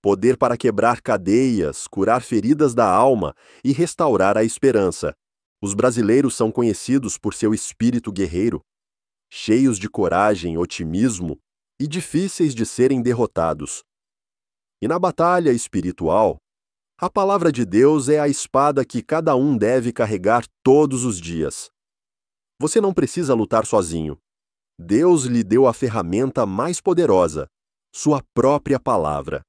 Poder para quebrar cadeias, curar feridas da alma e restaurar a esperança. Os brasileiros são conhecidos por seu espírito guerreiro, cheios de coragem, otimismo e difíceis de serem derrotados. E na batalha espiritual, a palavra de Deus é a espada que cada um deve carregar todos os dias. Você não precisa lutar sozinho. Deus lhe deu a ferramenta mais poderosa, sua própria palavra.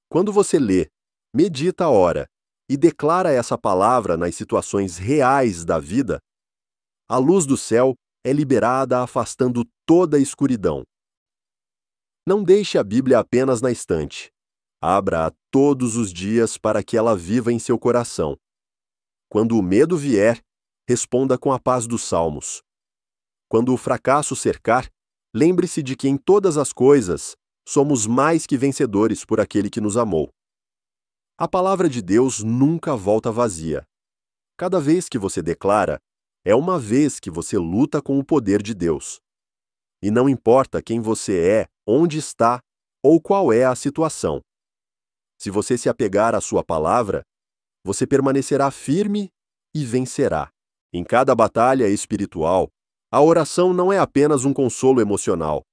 Quando você lê, medita, ora e declara essa palavra nas situações reais da vida, a luz do céu é liberada, afastando toda a escuridão. Não deixe a Bíblia apenas na estante. Abra-a todos os dias para que ela viva em seu coração. Quando o medo vier, responda com a paz dos Salmos. Quando o fracasso cercar, lembre-se de que em todas as coisas somos mais que vencedores por aquele que nos amou. A palavra de Deus nunca volta vazia. Cada vez que você declara, é uma vez que você luta com o poder de Deus. E não importa quem você é, onde está ou qual é a situação. Se você se apegar à sua palavra, você permanecerá firme e vencerá. Em cada batalha espiritual, a oração não é apenas um consolo emocional,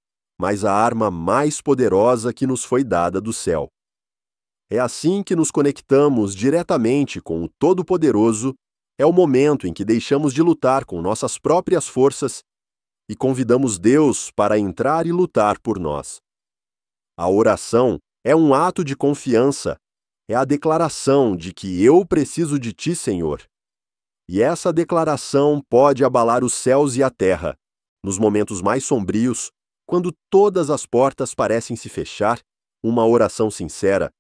mas a arma mais poderosa que nos foi dada do céu. É assim que nos conectamos diretamente com o Todo-Poderoso. É o momento em que deixamos de lutar com nossas próprias forças e convidamos Deus para entrar e lutar por nós. A oração é um ato de confiança, é a declaração de que eu preciso de ti, Senhor. E essa declaração pode abalar os céus e a terra. Nos momentos mais sombrios, quando todas as portas parecem se fechar, uma oração sincera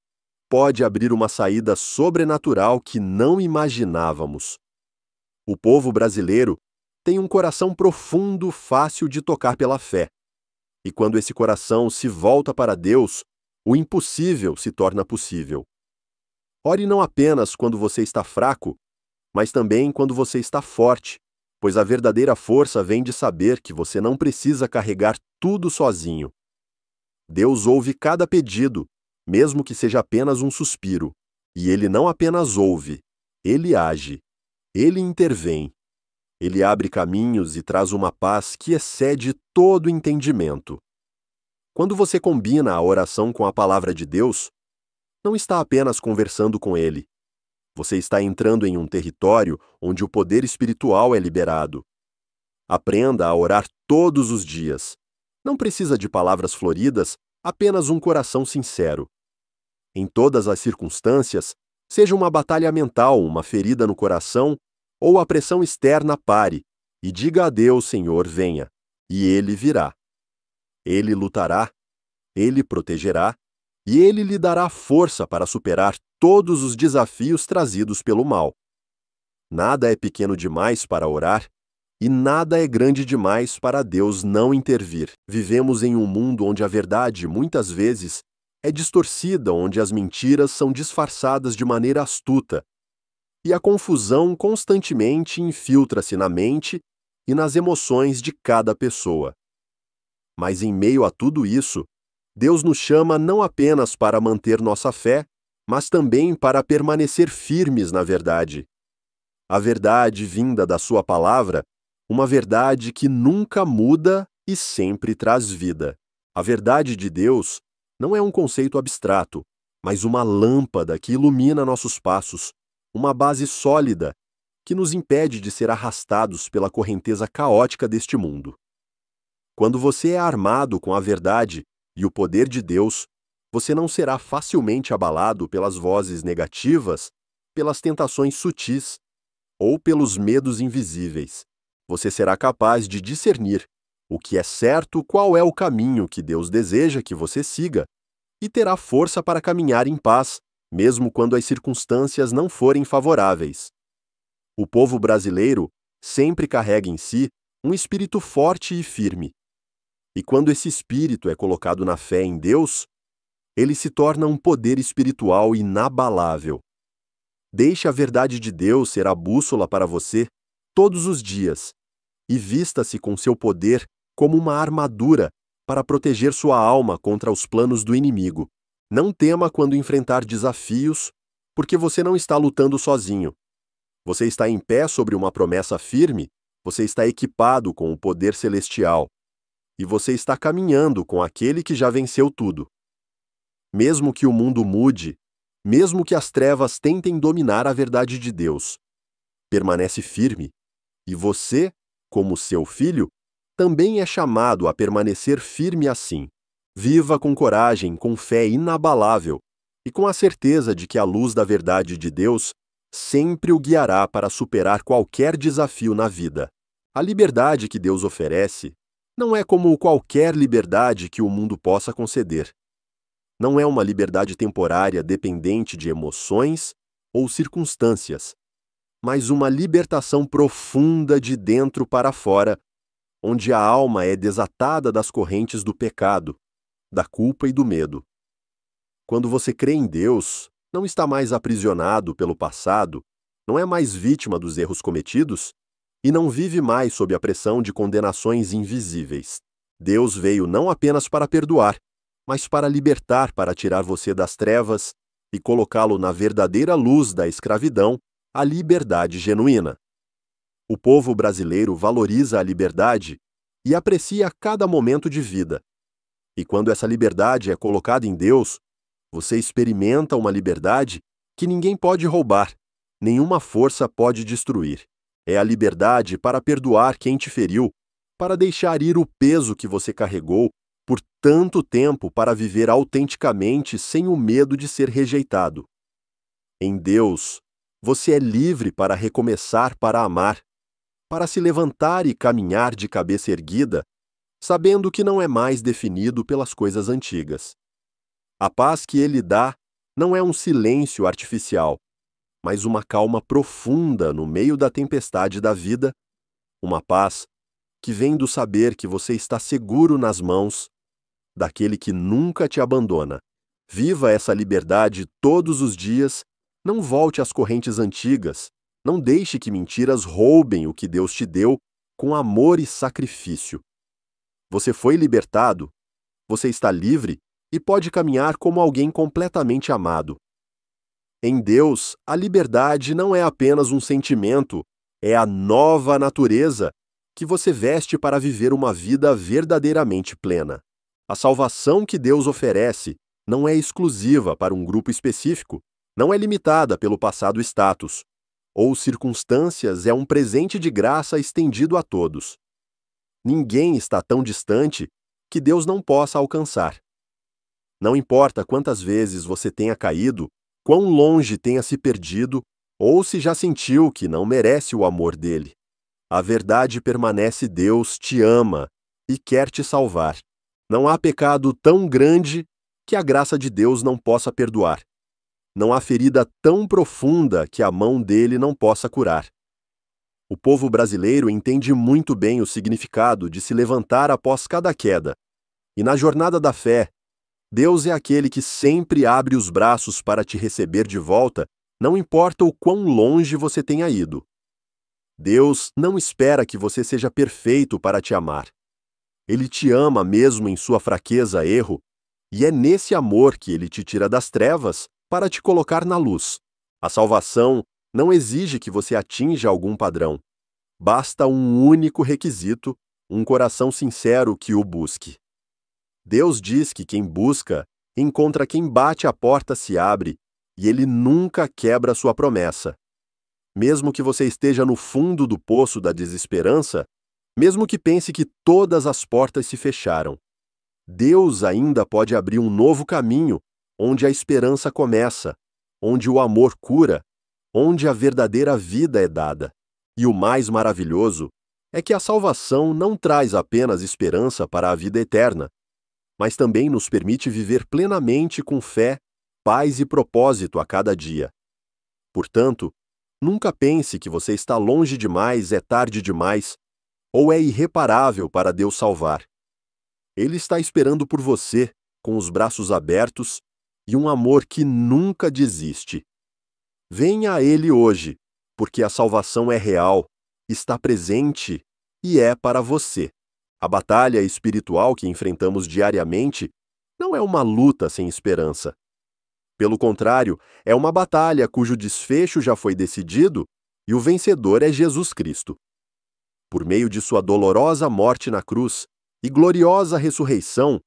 pode abrir uma saída sobrenatural que não imaginávamos. O povo brasileiro tem um coração profundo, fácil de tocar pela fé. E quando esse coração se volta para Deus, o impossível se torna possível. Ore não apenas quando você está fraco, mas também quando você está forte, pois a verdadeira força vem de saber que você não precisa carregar tudo sozinho. Deus ouve cada pedido, mesmo que seja apenas um suspiro. E Ele não apenas ouve, Ele age, Ele intervém. Ele abre caminhos e traz uma paz que excede todo entendimento. Quando você combina a oração com a palavra de Deus, não está apenas conversando com Ele. Você está entrando em um território onde o poder espiritual é liberado. Aprenda a orar todos os dias. Não precisa de palavras floridas, apenas um coração sincero. Em todas as circunstâncias, seja uma batalha mental, uma ferida no coração, ou a pressão externa pare, e diga a Deus, Senhor, venha, e Ele virá. Ele lutará, Ele protegerá, e Ele lhe dará força para superar todos os desafios trazidos pelo mal. Nada é pequeno demais para orar, e nada é grande demais para Deus não intervir. Vivemos em um mundo onde a verdade, muitas vezes, é distorcida, onde as mentiras são disfarçadas de maneira astuta, e a confusão constantemente infiltra-se na mente e nas emoções de cada pessoa. Mas em meio a tudo isso, Deus nos chama não apenas para manter nossa fé, mas também para permanecer firmes na verdade. A verdade vinda da Sua palavra, uma verdade que nunca muda e sempre traz vida. A verdade de Deus não é um conceito abstrato, mas uma lâmpada que ilumina nossos passos, uma base sólida que nos impede de ser arrastados pela correnteza caótica deste mundo. Quando você é armado com a verdade e o poder de Deus, você não será facilmente abalado pelas vozes negativas, pelas tentações sutis ou pelos medos invisíveis. Você será capaz de discernir o que é certo, qual é o caminho que Deus deseja que você siga, e terá força para caminhar em paz, mesmo quando as circunstâncias não forem favoráveis. O povo brasileiro sempre carrega em si um espírito forte e firme. E quando esse espírito é colocado na fé em Deus, ele se torna um poder espiritual inabalável. Deixe a verdade de Deus ser a bússola para você todos os dias e vista-se com seu poder como uma armadura para proteger sua alma contra os planos do inimigo. Não tema quando enfrentar desafios, porque você não está lutando sozinho. Você está em pé sobre uma promessa firme, você está equipado com o poder celestial, e você está caminhando com aquele que já venceu tudo. Mesmo que o mundo mude, mesmo que as trevas tentem dominar a verdade de Deus, permanece firme, e você, como seu filho, também é chamado a permanecer firme assim. Viva com coragem, com fé inabalável e com a certeza de que a luz da verdade de Deus sempre o guiará para superar qualquer desafio na vida. A liberdade que Deus oferece não é como qualquer liberdade que o mundo possa conceder. Não é uma liberdade temporária dependente de emoções ou circunstâncias, mas uma libertação profunda de dentro para fora, onde a alma é desatada das correntes do pecado, da culpa e do medo. Quando você crê em Deus, não está mais aprisionado pelo passado, não é mais vítima dos erros cometidos e não vive mais sob a pressão de condenações invisíveis. Deus veio não apenas para perdoar, mas para libertar, para tirar você das trevas e colocá-lo na verdadeira luz da escravidão, a liberdade genuína. O povo brasileiro valoriza a liberdade e aprecia cada momento de vida. E quando essa liberdade é colocada em Deus, você experimenta uma liberdade que ninguém pode roubar, nenhuma força pode destruir. É a liberdade para perdoar quem te feriu, para deixar ir o peso que você carregou por tanto tempo, para viver autenticamente sem o medo de ser rejeitado. Em Deus, você é livre para recomeçar, para amar, para se levantar e caminhar de cabeça erguida, sabendo que não é mais definido pelas coisas antigas. A paz que Ele dá não é um silêncio artificial, mas uma calma profunda no meio da tempestade da vida, uma paz que vem do saber que você está seguro nas mãos daquele que nunca te abandona. Viva essa liberdade todos os dias, não volte às correntes antigas, não deixe que mentiras roubem o que Deus te deu com amor e sacrifício. Você foi libertado, você está livre e pode caminhar como alguém completamente amado. Em Deus, a liberdade não é apenas um sentimento, é a nova natureza que você veste para viver uma vida verdadeiramente plena. A salvação que Deus oferece não é exclusiva para um grupo específico, não é limitada pelo passado status, ou circunstâncias, é um presente de graça estendido a todos. Ninguém está tão distante que Deus não possa alcançar. Não importa quantas vezes você tenha caído, quão longe tenha se perdido, ou se já sentiu que não merece o amor dele. A verdade permanece: Deus te ama e quer te salvar. Não há pecado tão grande que a graça de Deus não possa perdoar. Não há ferida tão profunda que a mão dele não possa curar. O povo brasileiro entende muito bem o significado de se levantar após cada queda. E na jornada da fé, Deus é aquele que sempre abre os braços para te receber de volta, não importa o quão longe você tenha ido. Deus não espera que você seja perfeito para te amar. Ele te ama mesmo em sua fraqueza, erro, e é nesse amor que ele te tira das trevas para te colocar na luz. A salvação não exige que você atinja algum padrão. Basta um único requisito: um coração sincero que o busque. Deus diz que quem busca, encontra, quem bate a porta se abre, e ele nunca quebra sua promessa. Mesmo que você esteja no fundo do poço da desesperança, mesmo que pense que todas as portas se fecharam, Deus ainda pode abrir um novo caminho, onde a esperança começa, onde o amor cura, onde a verdadeira vida é dada. E o mais maravilhoso é que a salvação não traz apenas esperança para a vida eterna, mas também nos permite viver plenamente com fé, paz e propósito a cada dia. Portanto, nunca pense que você está longe demais, é tarde demais, ou é irreparável para Deus salvar. Ele está esperando por você, com os braços abertos e um amor que nunca desiste. Venha a Ele hoje, porque a salvação é real, está presente e é para você. A batalha espiritual que enfrentamos diariamente não é uma luta sem esperança. Pelo contrário, é uma batalha cujo desfecho já foi decidido e o vencedor é Jesus Cristo. Por meio de sua dolorosa morte na cruz e gloriosa ressurreição,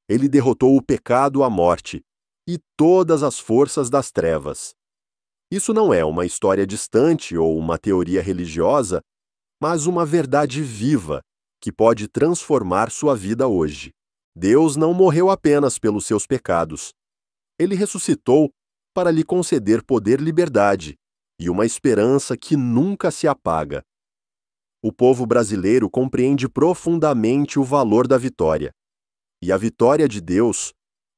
ele derrotou o pecado, a morte e todas as forças das trevas. Isso não é uma história distante ou uma teoria religiosa, mas uma verdade viva que pode transformar sua vida hoje. Deus não morreu apenas pelos seus pecados. Ele ressuscitou para lhe conceder poder, liberdade e uma esperança que nunca se apaga. O povo brasileiro compreende profundamente o valor da vitória. E a vitória de Deus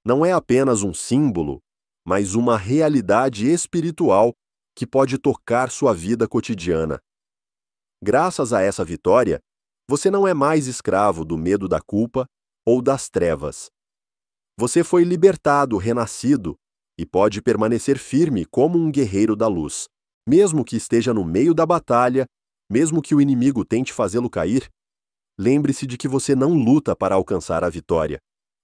não é apenas um símbolo, mas uma realidade espiritual que pode tocar sua vida cotidiana. Graças a essa vitória, você não é mais escravo do medo da culpa ou das trevas. Você foi libertado, renascido, e pode permanecer firme como um guerreiro da luz. Mesmo que esteja no meio da batalha, mesmo que o inimigo tente fazê-lo cair, lembre-se de que você não luta para alcançar a vitória.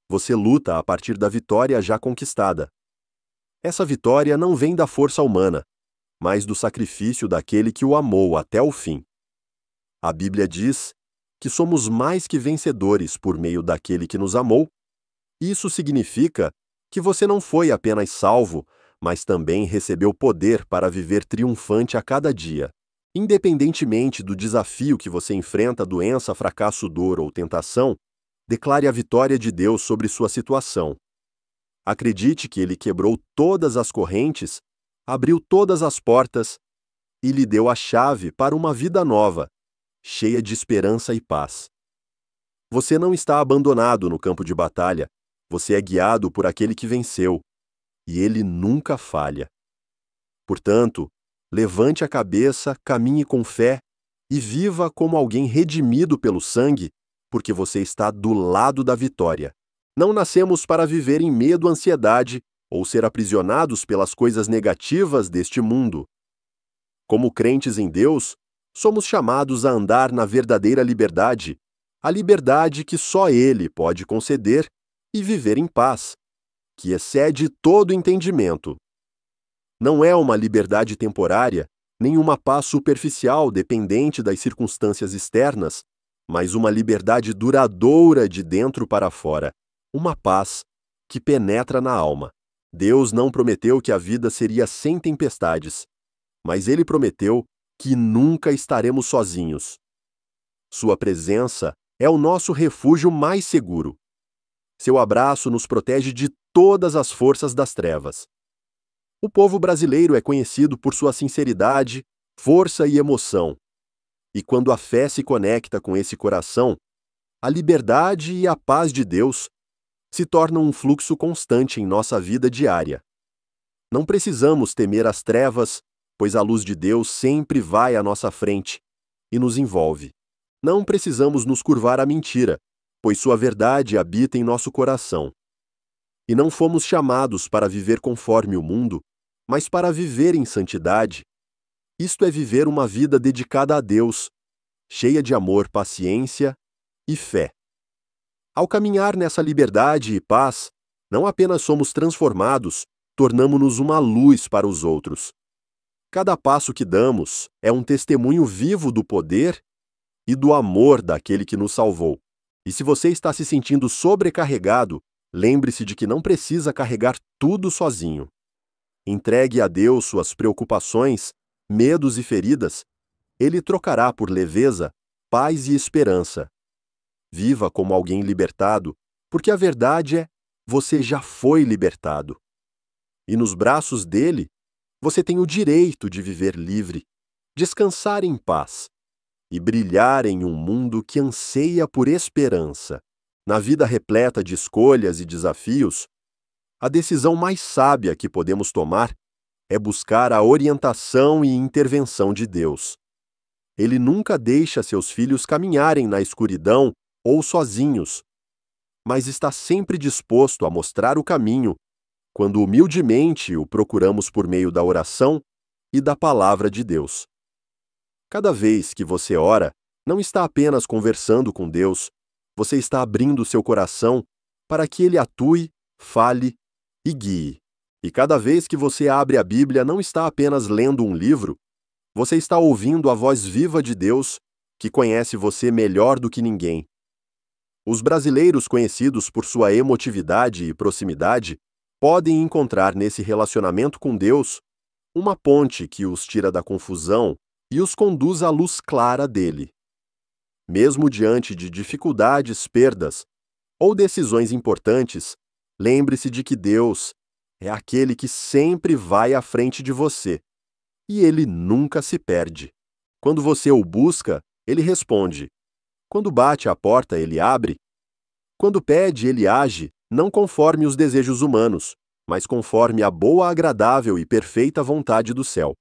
Você luta a partir da vitória já conquistada. Essa vitória não vem da força humana, mas do sacrifício daquele que o amou até o fim. A Bíblia diz que somos mais que vencedores por meio daquele que nos amou. Isso significa que você não foi apenas salvo, mas também recebeu poder para viver triunfante a cada dia. Independentemente do desafio que você enfrenta, doença, fracasso, dor ou tentação, declare a vitória de Deus sobre sua situação. Acredite que Ele quebrou todas as correntes, abriu todas as portas e lhe deu a chave para uma vida nova, cheia de esperança e paz. Você não está abandonado no campo de batalha, você é guiado por aquele que venceu, e ele nunca falha. Portanto, levante a cabeça, caminhe com fé e viva como alguém redimido pelo sangue, porque você está do lado da vitória. Não nascemos para viver em medo, ansiedade ou ser aprisionados pelas coisas negativas deste mundo. Como crentes em Deus, somos chamados a andar na verdadeira liberdade, a liberdade que só Ele pode conceder, e viver em paz, que excede todo entendimento. Não é uma liberdade temporária, nem uma paz superficial dependente das circunstâncias externas, mas uma liberdade duradoura de dentro para fora, uma paz que penetra na alma. Deus não prometeu que a vida seria sem tempestades, mas Ele prometeu que nunca estaremos sozinhos. Sua presença é o nosso refúgio mais seguro. Seu abraço nos protege de todas as forças das trevas. O povo brasileiro é conhecido por sua sinceridade, força e emoção. E quando a fé se conecta com esse coração, a liberdade e a paz de Deus se tornam um fluxo constante em nossa vida diária. Não precisamos temer as trevas, pois a luz de Deus sempre vai à nossa frente e nos envolve. Não precisamos nos curvar à mentira, pois sua verdade habita em nosso coração. E não fomos chamados para viver conforme o mundo, mas para viver em santidade. Isto é viver uma vida dedicada a Deus, cheia de amor, paciência e fé. Ao caminhar nessa liberdade e paz, não apenas somos transformados, tornamo-nos uma luz para os outros. Cada passo que damos é um testemunho vivo do poder e do amor daquele que nos salvou. E se você está se sentindo sobrecarregado, lembre-se de que não precisa carregar tudo sozinho. Entregue a Deus suas preocupações, medos e feridas. Ele trocará por leveza, paz e esperança. Viva como alguém libertado, porque a verdade é: você já foi libertado. E nos braços dele, você tem o direito de viver livre, descansar em paz e brilhar em um mundo que anseia por esperança. Na vida repleta de escolhas e desafios, a decisão mais sábia que podemos tomar é buscar a orientação e intervenção de Deus. Ele nunca deixa seus filhos caminharem na escuridão ou sozinhos, mas está sempre disposto a mostrar o caminho quando humildemente o procuramos por meio da oração e da palavra de Deus. Cada vez que você ora, não está apenas conversando com Deus, você está abrindo seu coração para que Ele atue, fale e guie. E cada vez que você abre a Bíblia, não está apenas lendo um livro, você está ouvindo a voz viva de Deus, que conhece você melhor do que ninguém. Os brasileiros conhecidos por sua emotividade e proximidade podem encontrar nesse relacionamento com Deus uma ponte que os tira da confusão e os conduz à luz clara dele. Mesmo diante de dificuldades, perdas ou decisões importantes, lembre-se de que Deus é aquele que sempre vai à frente de você, e Ele nunca se perde. Quando você o busca, Ele responde. Quando bate à porta, Ele abre. Quando pede, Ele age, não conforme os desejos humanos, mas conforme a boa, agradável e perfeita vontade do céu.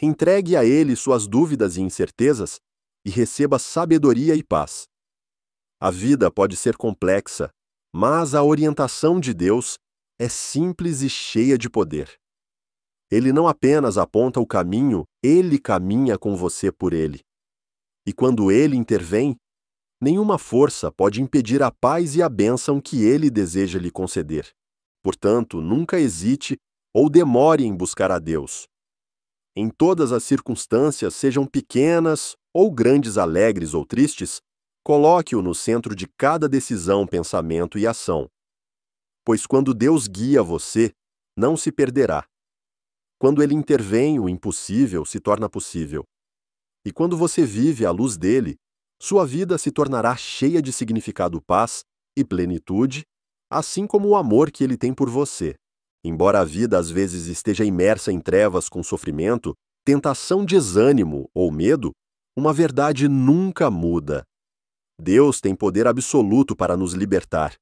Entregue a Ele suas dúvidas e incertezas e receba sabedoria e paz. A vida pode ser complexa, mas a orientação de Deus é simples e cheia de poder. Ele não apenas aponta o caminho, Ele caminha com você por ele. E quando Ele intervém, nenhuma força pode impedir a paz e a bênção que Ele deseja lhe conceder. Portanto, nunca hesite ou demore em buscar a Deus. Em todas as circunstâncias, sejam pequenas ou grandes, alegres ou tristes, coloque-o no centro de cada decisão, pensamento e ação. Pois quando Deus guia você, não se perderá. Quando Ele intervém, o impossível se torna possível. E quando você vive à luz dele, sua vida se tornará cheia de significado, paz e plenitude, assim como o amor que Ele tem por você. Embora a vida às vezes esteja imersa em trevas com sofrimento, tentação, desânimo ou medo, uma verdade nunca muda. Deus tem poder absoluto para nos libertar.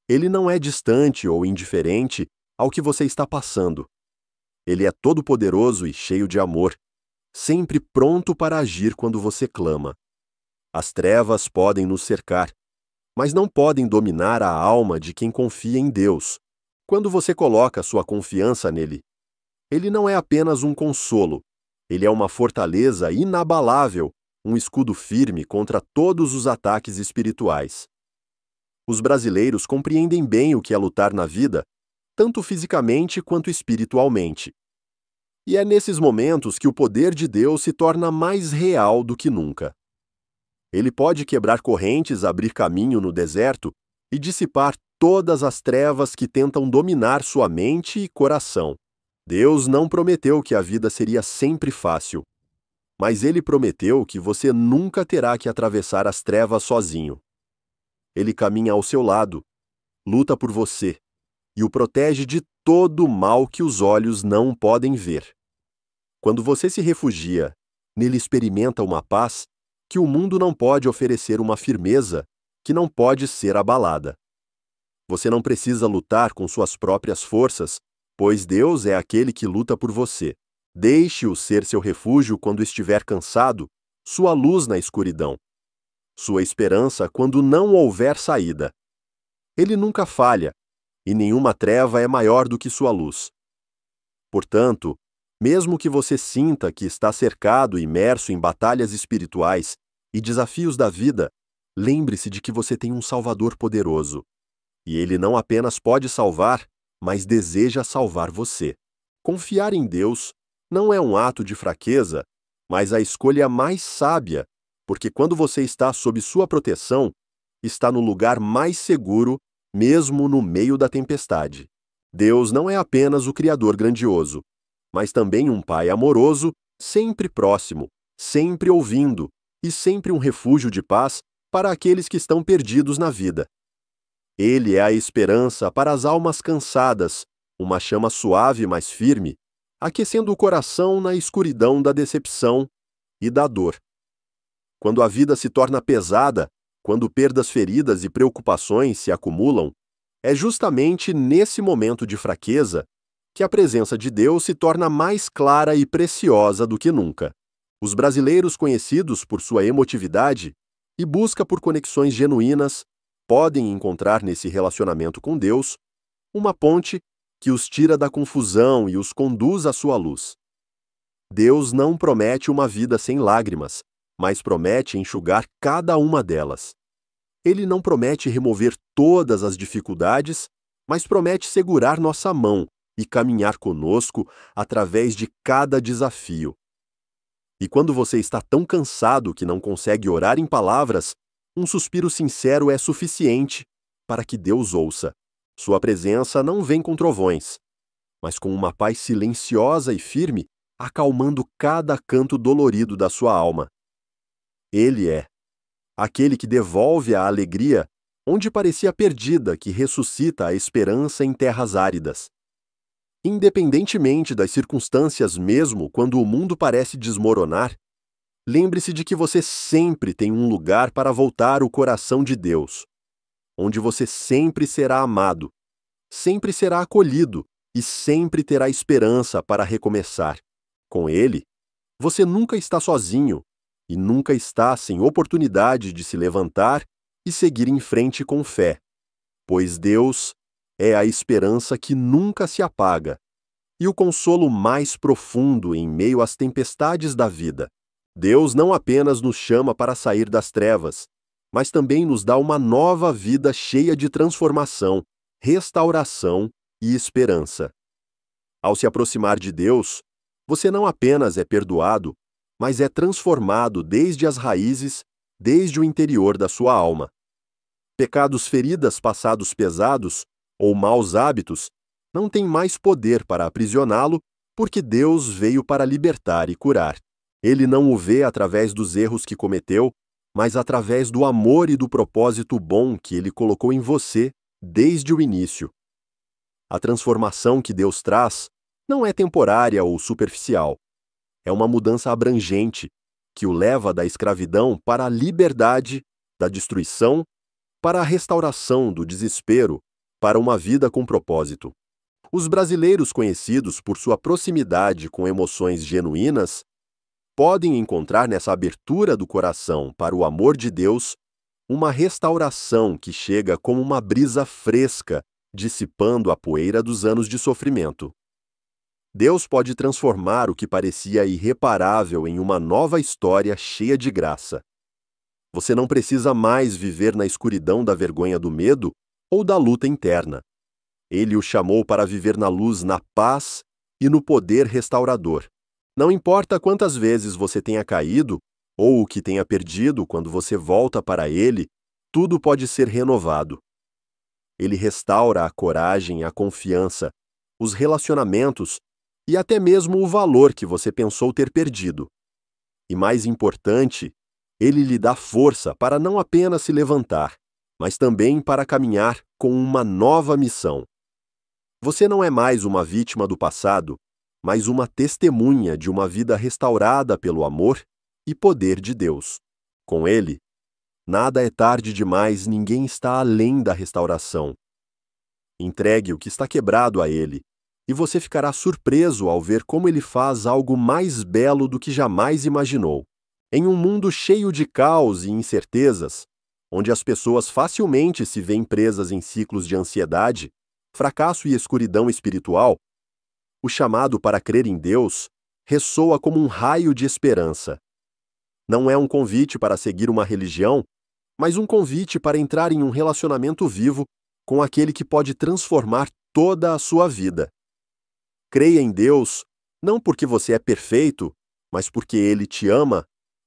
Ele não é distante ou indiferente ao que você está passando. Ele é todo-poderoso e cheio de amor, sempre pronto para agir quando você clama. As trevas podem nos cercar, mas não podem dominar a alma de quem confia em Deus, quando você coloca sua confiança nele. Ele não é apenas um consolo, ele é uma fortaleza inabalável, um escudo firme contra todos os ataques espirituais. Os brasileiros compreendem bem o que é lutar na vida, tanto fisicamente quanto espiritualmente. E é nesses momentos que o poder de Deus se torna mais real do que nunca. Ele pode quebrar correntes, abrir caminho no deserto e dissipar todas as trevas que tentam dominar sua mente e coração. Deus não prometeu que a vida seria sempre fácil, mas Ele prometeu que você nunca terá que atravessar as trevas sozinho. Ele caminha ao seu lado, luta por você e o protege de todo o mal que os olhos não podem ver. Quando você se refugia, nele experimenta uma paz que o mundo não pode oferecer, uma firmeza que não pode ser abalada. Você não precisa lutar com suas próprias forças, pois Deus é aquele que luta por você. Deixe-o ser seu refúgio quando estiver cansado, sua luz na escuridão, sua esperança quando não houver saída. Ele nunca falha, e nenhuma treva é maior do que sua luz. Portanto, mesmo que você sinta que está cercado e imerso em batalhas espirituais e desafios da vida, lembre-se de que você tem um Salvador poderoso. E Ele não apenas pode salvar, mas deseja salvar você. Confiar em Deus não é um ato de fraqueza, mas a escolha mais sábia, porque quando você está sob sua proteção, está no lugar mais seguro, mesmo no meio da tempestade. Deus não é apenas o Criador grandioso, mas também um Pai amoroso, sempre próximo, sempre ouvindo e sempre um refúgio de paz para aqueles que estão perdidos na vida. Ele é a esperança para as almas cansadas, uma chama suave, mas firme, aquecendo o coração na escuridão da decepção e da dor. Quando a vida se torna pesada, quando perdas, feridas e preocupações se acumulam, é justamente nesse momento de fraqueza que a presença de Deus se torna mais clara e preciosa do que nunca. Os brasileiros, conhecidos por sua emotividade e busca por conexões genuínas, podem encontrar nesse relacionamento com Deus uma ponte que os tira da confusão e os conduz à sua luz. Deus não promete uma vida sem lágrimas, mas promete enxugar cada uma delas. Ele não promete remover todas as dificuldades, mas promete segurar nossa mão e caminhar conosco através de cada desafio. E quando você está tão cansado que não consegue orar em palavras, um suspiro sincero é suficiente para que Deus ouça. Sua presença não vem com trovões, mas com uma paz silenciosa e firme, acalmando cada canto dolorido da sua alma. Ele é aquele que devolve a alegria onde parecia perdida, que ressuscita a esperança em terras áridas. Independentemente das circunstâncias, mesmo quando o mundo parece desmoronar, lembre-se de que você sempre tem um lugar para voltar o coração de Deus, onde você sempre será amado, sempre será acolhido e sempre terá esperança para recomeçar. Com Ele, você nunca está sozinho e nunca está sem oportunidade de se levantar e seguir em frente com fé, pois Deus é a esperança que nunca se apaga e o consolo mais profundo em meio às tempestades da vida. Deus não apenas nos chama para sair das trevas, mas também nos dá uma nova vida cheia de transformação, restauração e esperança. Ao se aproximar de Deus, você não apenas é perdoado, mas é transformado desde as raízes, desde o interior da sua alma. Pecados, feridas, passados pesados ou maus hábitos não têm mais poder para aprisioná-lo, porque Deus veio para libertar e curar. Ele não o vê através dos erros que cometeu, mas através do amor e do propósito bom que Ele colocou em você desde o início. A transformação que Deus traz não é temporária ou superficial. É uma mudança abrangente, que o leva da escravidão para a liberdade, da destruição, para a restauração do desespero, para uma vida com propósito. Os brasileiros conhecidos por sua proximidade com emoções genuínas podem encontrar nessa abertura do coração para o amor de Deus uma restauração que chega como uma brisa fresca, dissipando a poeira dos anos de sofrimento. Deus pode transformar o que parecia irreparável em uma nova história cheia de graça. Você não precisa mais viver na escuridão da vergonha do medo ou da luta interna. Ele o chamou para viver na luz, na paz e no poder restaurador. Não importa quantas vezes você tenha caído ou o que tenha perdido, quando você volta para Ele, tudo pode ser renovado. Ele restaura a coragem, a confiança, os relacionamentos e até mesmo o valor que você pensou ter perdido. E mais importante, Ele lhe dá força para não apenas se levantar, mas também para caminhar com uma nova missão. Você não é mais uma vítima do passado, mas uma testemunha de uma vida restaurada pelo amor e poder de Deus. Com Ele, nada é tarde demais, ninguém está além da restauração. Entregue o que está quebrado a Ele, e você ficará surpreso ao ver como Ele faz algo mais belo do que jamais imaginou. Em um mundo cheio de caos e incertezas, onde as pessoas facilmente se veem presas em ciclos de ansiedade, fracasso e escuridão espiritual, o chamado para crer em Deus ressoa como um raio de esperança. Não é um convite para seguir uma religião, mas um convite para entrar em um relacionamento vivo com aquele que pode transformar toda a sua vida. Creia em Deus, não porque você é perfeito, mas porque Ele te ama,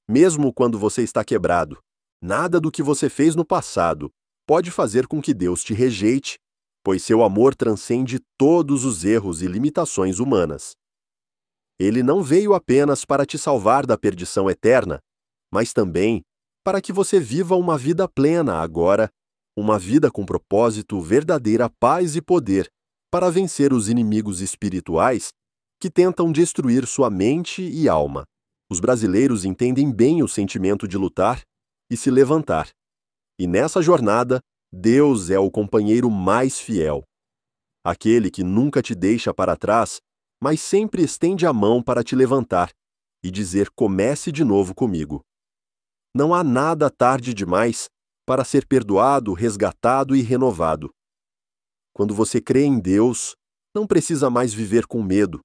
mesmo quando você está quebrado. Nada do que você fez no passado pode fazer com que Deus te rejeite, pois seu amor transcende todos os erros e limitações humanas. Ele não veio apenas para te salvar da perdição eterna, mas também para que você viva uma vida plena agora, uma vida com propósito, verdadeira paz e poder para vencer os inimigos espirituais que tentam destruir sua mente e alma. Os brasileiros entendem bem o sentimento de lutar e se levantar. E nessa jornada, Deus é o companheiro mais fiel. Aquele que nunca te deixa para trás, mas sempre estende a mão para te levantar e dizer: comece de novo comigo. Não há nada tarde demais para ser perdoado, resgatado e renovado. Quando você crê em Deus, não precisa mais viver com medo,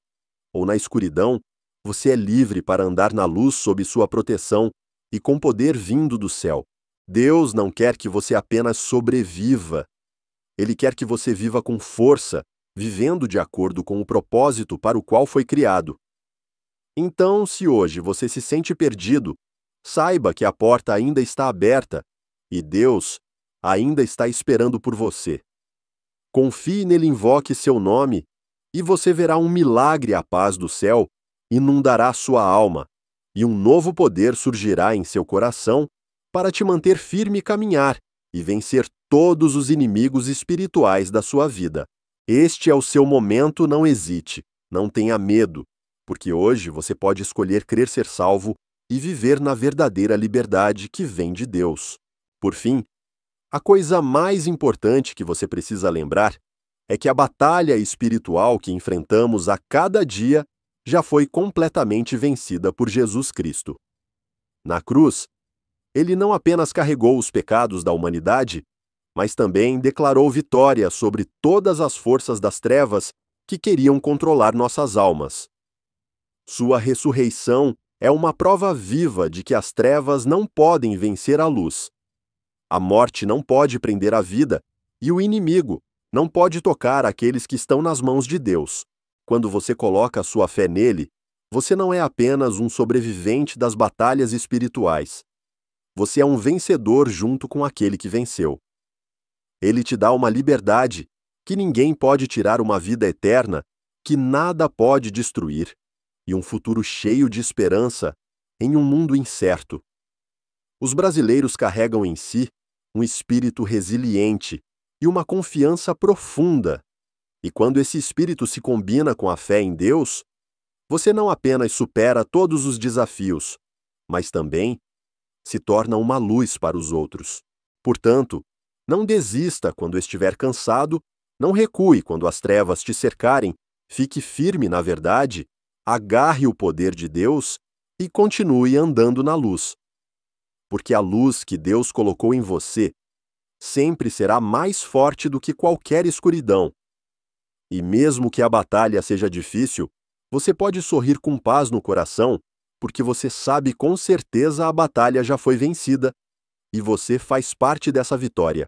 ou na escuridão, você é livre para andar na luz sob sua proteção e com poder vindo do céu. Deus não quer que você apenas sobreviva. Ele quer que você viva com força, vivendo de acordo com o propósito para o qual foi criado. Então, se hoje você se sente perdido, saiba que a porta ainda está aberta e Deus ainda está esperando por você. Confie nele, invoque seu nome e você verá um milagre. A paz do céu inundará sua alma e um novo poder surgirá em seu coração para te manter firme e caminhar e vencer todos os inimigos espirituais da sua vida. Este é o seu momento, não hesite, não tenha medo, porque hoje você pode escolher crer ser salvo e viver na verdadeira liberdade que vem de Deus. Por fim, a coisa mais importante que você precisa lembrar é que a batalha espiritual que enfrentamos a cada dia já foi completamente vencida por Jesus Cristo. Na cruz, Ele não apenas carregou os pecados da humanidade, mas também declarou vitória sobre todas as forças das trevas que queriam controlar nossas almas. Sua ressurreição é uma prova viva de que as trevas não podem vencer a luz. A morte não pode prender a vida, e o inimigo não pode tocar aqueles que estão nas mãos de Deus. Quando você coloca sua fé nele, você não é apenas um sobrevivente das batalhas espirituais. Você é um vencedor junto com aquele que venceu. Ele te dá uma liberdade que ninguém pode tirar, uma vida eterna que nada pode destruir, e um futuro cheio de esperança em um mundo incerto. Os brasileiros carregam em si um espírito resiliente e uma confiança profunda. E quando esse espírito se combina com a fé em Deus, você não apenas supera todos os desafios, mas também se torna uma luz para os outros. Portanto, não desista quando estiver cansado, Não recue quando as trevas te cercarem, fique firme na verdade, agarre o poder de Deus e continue andando na luz. Porque a luz que Deus colocou em você sempre será mais forte do que qualquer escuridão. E mesmo que a batalha seja difícil, você pode sorrir com paz no coração, porque você sabe com certeza a batalha já foi vencida e você faz parte dessa vitória.